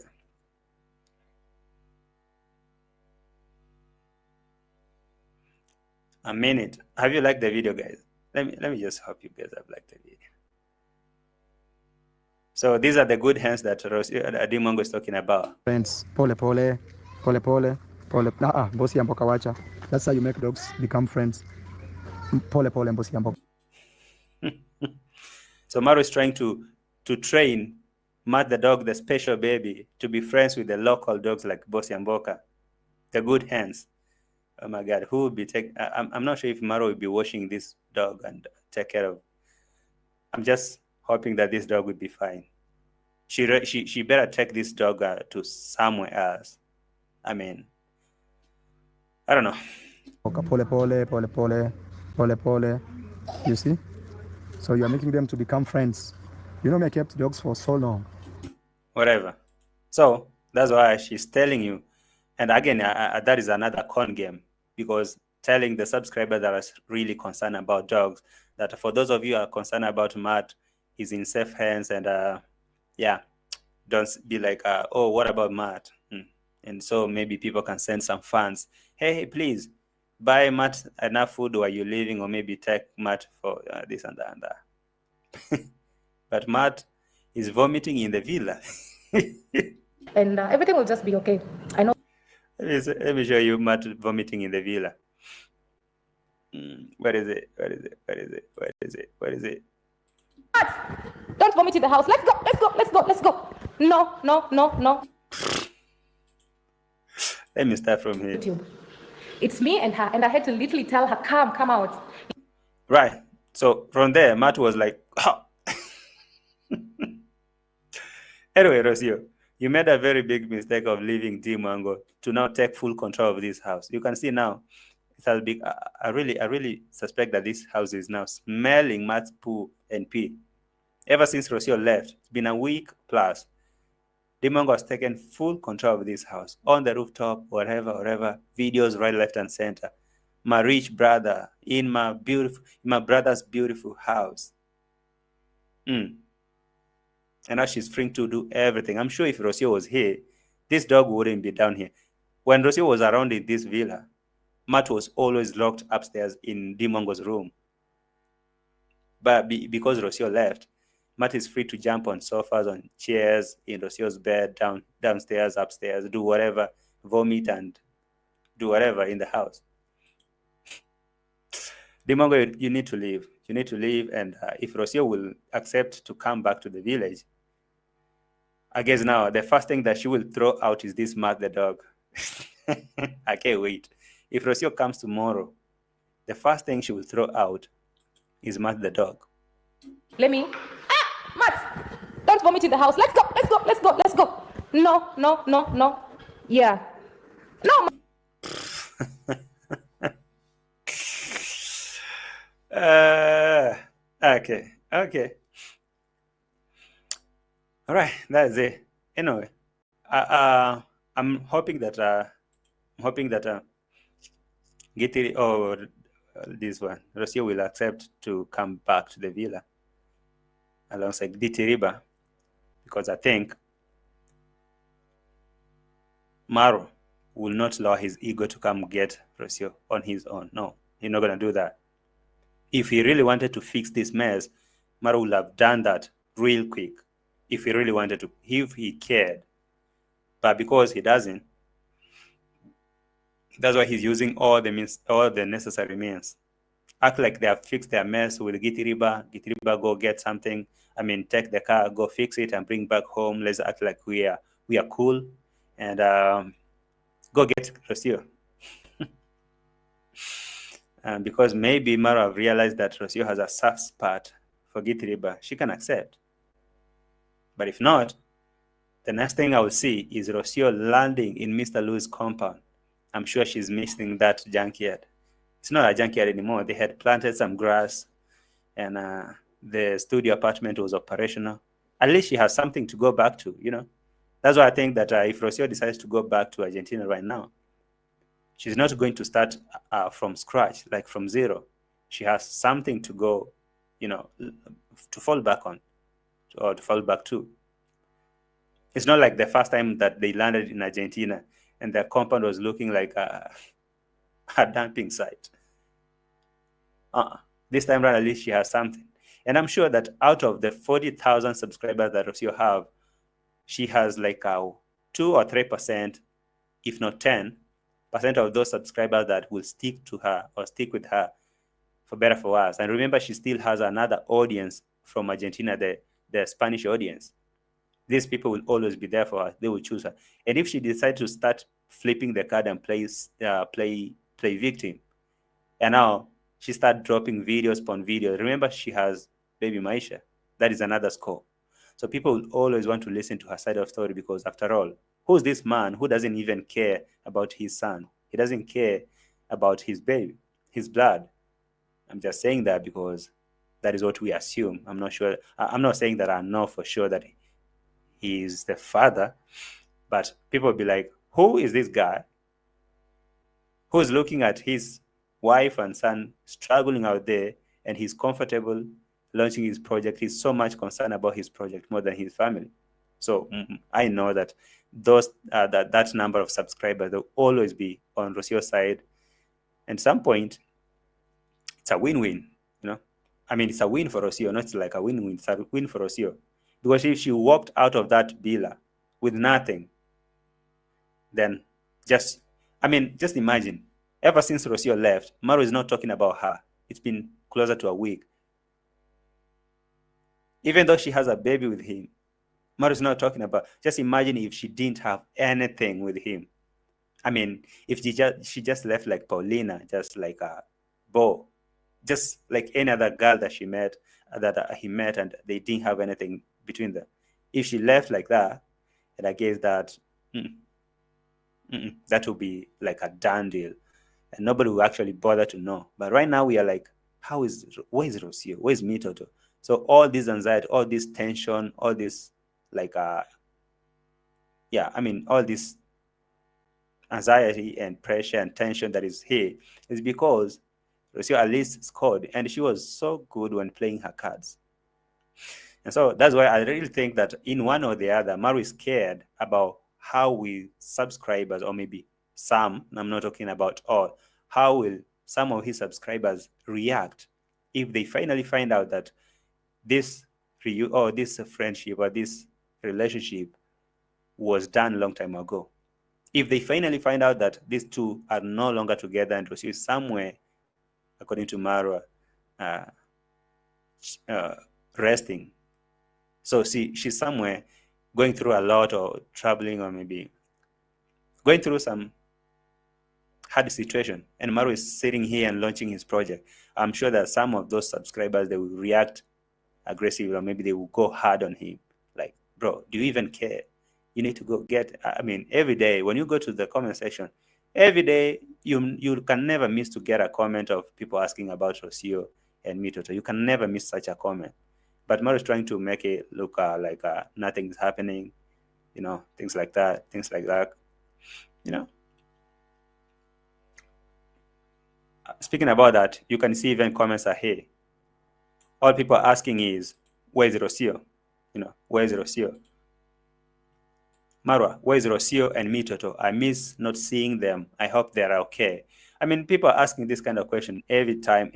A minute. Have you liked the video, guys? Let me just hope you guys have liked the video. So these are the good hands that Dimango is talking about. Friends, pole pole, pole pole, pole. Bosi amboka wacha. That's how you make dogs become friends. Pole pole, bosi amboka. So Maro is trying to train Matt the dog, the special baby, to be friends with the local dogs like Bosi and Boka, the good hands. Oh my God, who will be I'm not sure if Maro will be washing this dog and take care of. I'm just hoping that this dog will be fine. She better take this dog to somewhere else. I mean, I don't know. Pole pole, pole pole, pole pole. You see? So you're making them to become friends. You know me, I kept dogs for so long. Whatever. So that's why she's telling you. And again, that is another con game, because telling the subscriber that are really concerned about dogs, that for those of you who are concerned about Matt, he's in safe hands, and yeah, don't be like, oh, what about Matt? And so maybe people can send some funds. Hey, please buy Matt enough food while you're leaving, or maybe take Matt for this and that and that. But Matt is vomiting in the villa. And everything will just be okay. I know. Let me show you Matt vomiting in the villa. Where is it? Where is it? Where is it? Where is it? Where is it? Matt, don't vomit in the house. Let's go. Let's go. Let's go. Let's go. No, no, no, no. Let me start from here. YouTube. It's me and her, and I had to literally tell her, come out. Right. So from there, Matt was like, oh. Anyway, Rosio, you made a very big mistake of leaving Dimango to now take full control of this house. You can see now, it has been, I really suspect that this house is now smelling Matt's poo and pee. Ever since Rosio left, it's been a week plus. Dimango has taken full control of this house, on the rooftop, wherever, videos right, left, and center. My rich brother in my brother's beautiful house. And now she's free to do everything. I'm sure if Rocio was here, this dog wouldn't be down here. When Rocio was around in this villa, Matt was always locked upstairs in Dimango's room. But because Rocio left, Matt is free to jump on sofas, on chairs, in Rocio's bed, downstairs, upstairs, do whatever, vomit and do whatever in the house. Dimango, you need to leave. You need to leave, and if Rocio will accept to come back to the village, I guess now the first thing that she will throw out is this Matt the dog. I can't wait. If Rocio comes tomorrow, the first thing she will throw out is Matt the dog. Let me. Matt, don't vomit in the house. Let's go. Let's go. Let's go. Let's go. No, no, no, no. Yeah. No. Okay. All right, that's it. Anyway, I'm hoping that Gitiri or this one Rocio will accept to come back to the villa alongside GITIRIBA, because I think Maro will not allow his ego to come get Rocio on his own. No, he's not gonna do that. If he really wanted to fix this mess, Maro would have done that real quick. If he really wanted to, if he cared. But because he doesn't, that's why he's using all the necessary means. act like they have fixed their mess with GITIRIBA. GITIRIBA, go get something. I mean, take the car, go fix it, and bring back home. Let's act like we are cool, and go get Rosio. Because maybe Maro have realized that Rosio has a soft spot for GITIRIBA, she can accept. But if not, the next thing I will see is Rosio landing in Mr. Lou's compound. I'm sure she's missing that junkyard. It's not a junkyard anymore. They had planted some grass, and the studio apartment was operational. At least she has something to go back to, you know. That's why I think that if Rosio decides to go back to Argentina right now, she's not going to start from scratch, like from zero. She has something to go, you know, to fall back on, or to fall back to. It's not like the first time that they landed in Argentina and their compound was looking like a dumping site. This time around, at least she has something. And I'm sure that out of the 40,000 subscribers that Rosio have, she has like 2 or 3%, if not 10% of those subscribers that will stick to her or stick with her for better for worse. And remember, she still has another audience from Argentina, the Spanish audience. These people will always be there for her. They will choose her. And if she decides to start flipping the card and play victim, and now she starts dropping videos upon videos. Remember, she has baby Maisha. That is another score. So people will always want to listen to her side of the story, because after all, who's this man who doesn't even care about his son? He doesn't care about his baby, his blood. I'm just saying that because that is what we assume. I'm not sure. I'm not saying that I know for sure that he is the father, but people will be like, who is this guy who's looking at his wife and son struggling out there, and he's comfortable launching his project? He's so much concerned about his project more than his family. So I know that those that number of subscribers will always be on Rosio's side. At some point, it's a win-win, you know. I mean, it's a win for Rosio, not like a win-win. It's a win for Rosio, because if she walked out of that villa with nothing, then just imagine, ever since Rosio left, Maro is not talking about her. It's been closer to a week. Even though she has a baby with him, Maro is not talking about. Just imagine if she didn't have anything with him. I mean, if she just left like Paulina, just like a Bo, just like any other girl that he met, and they didn't have anything between them. If she left like that, and I guess that that would be like a done deal, and nobody will actually bother to know. But right now we are like, where is Rocio? Where is Mitoto? So all this anxiety, all this tension, all this like all this anxiety and pressure and tension that is here is because Rocio at least scored, and she was so good when playing her cards. And so that's why I really think that in one or the other, Maro is scared about how we subscribers, or maybe some, I'm not talking about all, how will some of his subscribers react if they finally find out that this friendship or this relationship was done a long time ago. If they finally find out that these two are no longer together and Rocio is somewhere, according to Marwa, resting. So she's somewhere going through a lot, or traveling, or maybe going through some hard situation, and Maro is sitting here and launching his project. I'm sure that some of those subscribers, they will react aggressively, or maybe they will go hard on him. Like, bro, do you even care? You need to go get, I mean, every day when you go to the comment section, every day you can never miss to get a comment of people asking about Rosio and Mitoto. You can never miss such a comment. But Maro is trying to make it look like nothing's happening, you know, things like that, you know. Speaking about that, you can see even comments are here. All people are asking is, where is Rosio? You know, where is Rosio? Marwa, where is Rosio and Mitoto? I miss not seeing them. I hope they're okay. I mean, people are asking this kind of question every time.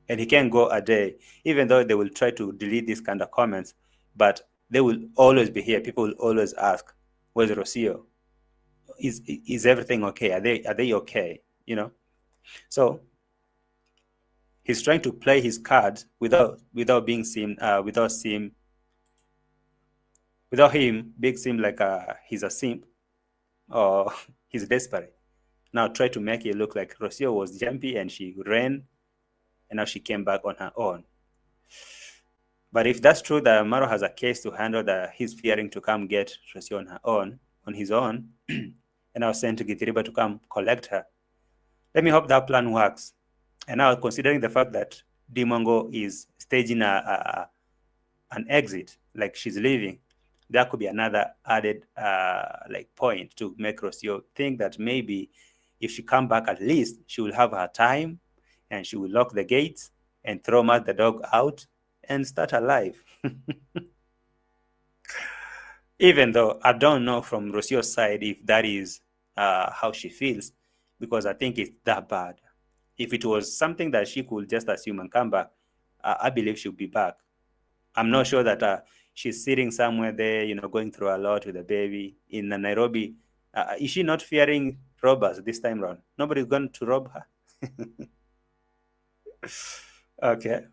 And he can't go a day, even though they will try to delete these kind of comments, but they will always be here. People will always ask, where's Rosio? Is everything okay? Are they okay? You know? So he's trying to play his cards without being seen, without him being seen like he's a simp or he's desperate. Now try to make it look like Rocio was jumpy and she ran, and now she came back on her own. But if that's true that Maro has a case to handle, that he's fearing to come get Rocio on his own, and I'll send to GITIRIBA to come collect her. Let me hope that plan works. And now, considering the fact that Dimango is staging an exit, like she's leaving, that could be another added like point to make Rocio think that maybe if she come back, at least she will have her time, and she will lock the gates and throw Matt the dog out and start her life. Even though I don't know from Rocio's side if that is how she feels, because I think it's that bad. If it was something that she could just assume and come back, I believe she'll be back. I'm not sure that she's sitting somewhere there, going through a lot with the baby in Nairobi. Is she not fearing robbers this time around? Nobody's going to rob her. Okay.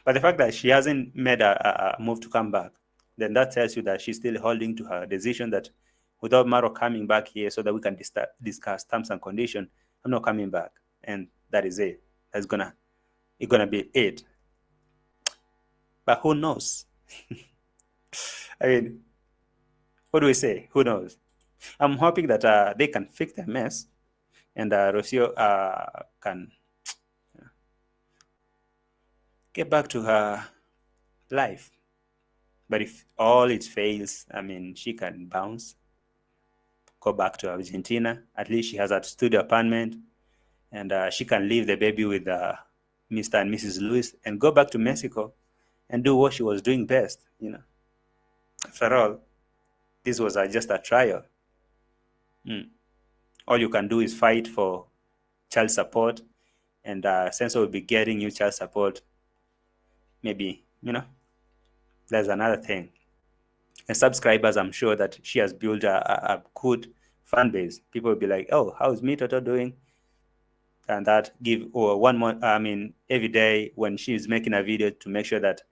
But the fact that she hasn't made a move to come back, then that tells you that she's still holding to her decision that without Maro coming back here so that we can discuss terms and conditions, I'm not coming back. And that is it. It's gonna be it. But who knows? I mean, what do we say? Who knows? I'm hoping that they can fix their mess, and Rocio can get back to her life. But if all it fails, I mean, she can bounce, go back to Argentina. At least she has a studio apartment, and she can leave the baby with Mr. and Mrs. Lewis and go back to Mexico and do what she was doing best. After all, this was just a trial. All you can do is fight for child support, and Sensor will be getting you child support. Maybe, there's another thing. And subscribers, I'm sure that she has built a good fan base. People will be like, oh, how's me Toto doing? And that give one more, every day when she's making a video, to make sure that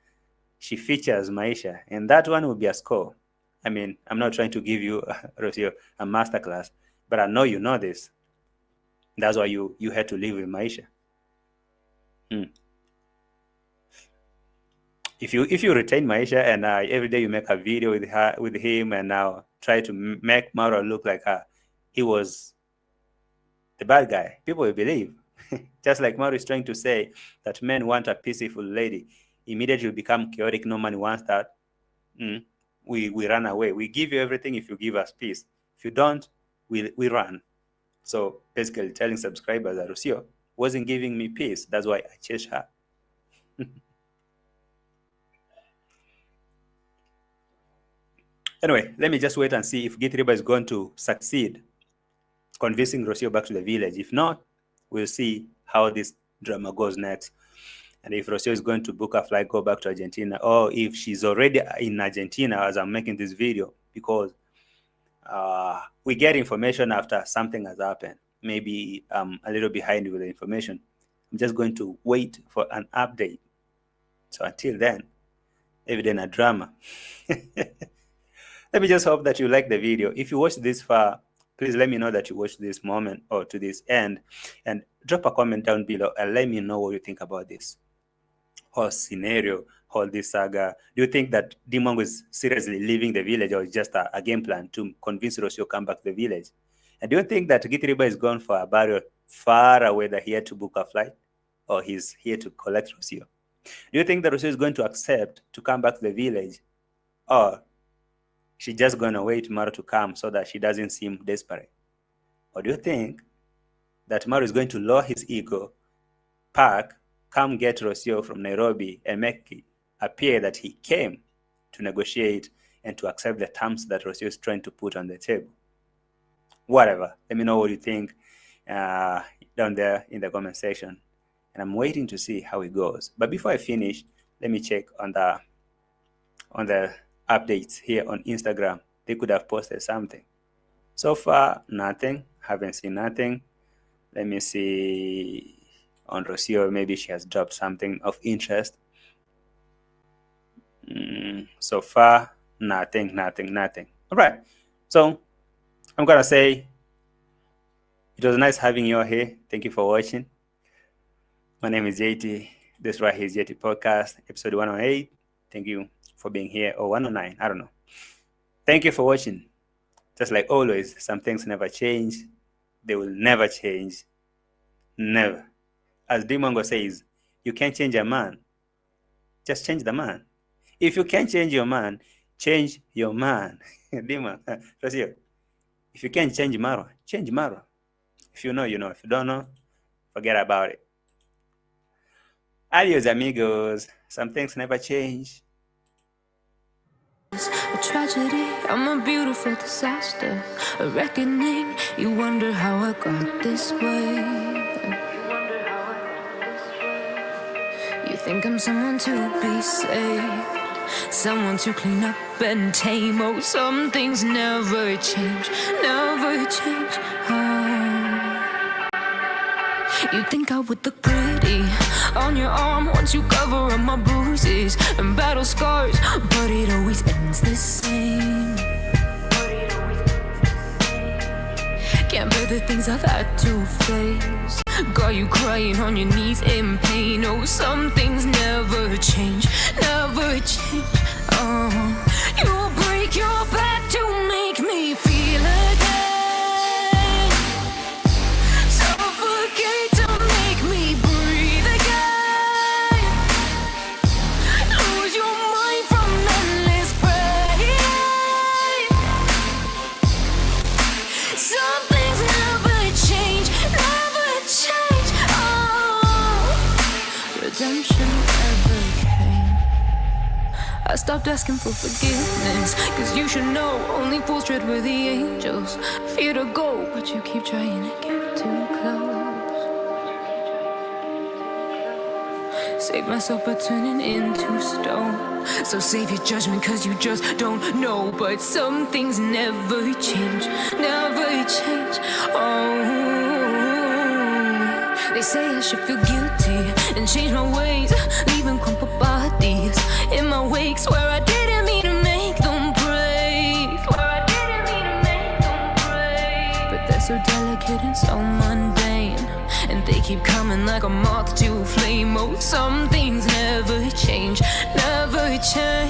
she features Maisha. And that one will be a score. I'm not trying to give you, Rocio, a masterclass, but I know you know this. That's why you had to live with Maisha. If you retain Maisha and every day you make a video with him, and now try to make Maro look like he was the bad guy, people will believe. Just like Maro is trying to say that men want a peaceful lady, immediately you become chaotic. No man wants that. We run away. We give you everything if you give us peace. If you don't, we run. So basically telling subscribers that Rocio wasn't giving me peace. That's why I chased her. Anyway, let me just wait and see if GITIRIBA is going to succeed convincing Rocio back to the village. If not, we'll see how this drama goes next. And if Rocio is going to book a flight, go back to Argentina, or if she's already in Argentina as I'm making this video, because we get information after something has happened. Maybe I'm a little behind with the information. I'm just going to wait for an update. So until then, evident a drama. Let me just hope that you like the video. If you watched this far, please let me know that you watched this moment or to this end, and drop a comment down below and let me know what you think about this whole scenario, whole this saga. Do you think that Dimango is seriously leaving the village, or just a game plan to convince Rocio to come back to the village? And do you think that GITIRIBA is gone for a burial far away, that he had to book a flight, or he's here to collect Rocio? Do you think that Rocio is going to accept to come back to the village, or she's just going to wait Maro to come so that she doesn't seem desperate? Or do you think that Maro is going to lower his ego, pack, come get Rocio from Nairobi, and make it appear that he came to negotiate and to accept the terms that Rocio is trying to put on the table? Whatever. Let me know what you think down there in the comment section. And I'm waiting to see how it goes. But before I finish, let me check on the updates here on Instagram. They could have posted something. So far, nothing. Haven't seen nothing. Let me see. On Rosio, maybe she has dropped something of interest. So far, nothing. All right. So I'm gonna say it was nice having you all here. Thank you for watching. My name is JT. This right here is JT Podcast, episode 108. Thank you for being here, or 109. I don't know. Thank you for watching. Just like always, some things never change. They will never change. Never. As Dimango says, you can't change a man. Just change the man. If you can't change your man, change your man. Dima, Rosio. If you can't change Maro, change Maro. If you know, you know. If you don't know, forget about it. Adios, amigos. Some things never change. A tragedy, I'm a beautiful disaster. A reckoning, you wonder how I got this way. You think I'm someone to be saved, someone to clean up and tame. Oh, some things never change, never change. You think I would look pretty on your arm once you cover up my bruises and battle scars, but it always ends the same. Can't bear the things I've had to face. Got you crying on your knees in pain. Oh, some things never change, never change. You'll break your back to make me feel again. Suffocate to make me breathe again. Lose your mind from endless pain. Some things never change, never change. Redemption never came. I stopped asking for forgiveness, cause you should know only fools tread where the angels fear to go, but you keep trying to get too close. Save myself by turning into stone. So save your judgment cause you just don't know. But some things never change, never change. They say I should feel guilty and change my ways, leaving crumpled bodies in my wake. Swear I didn't mean to make them break. But they're so delicate and so mundane, and they keep coming like a moth to a flame. Oh, some things never change, never change.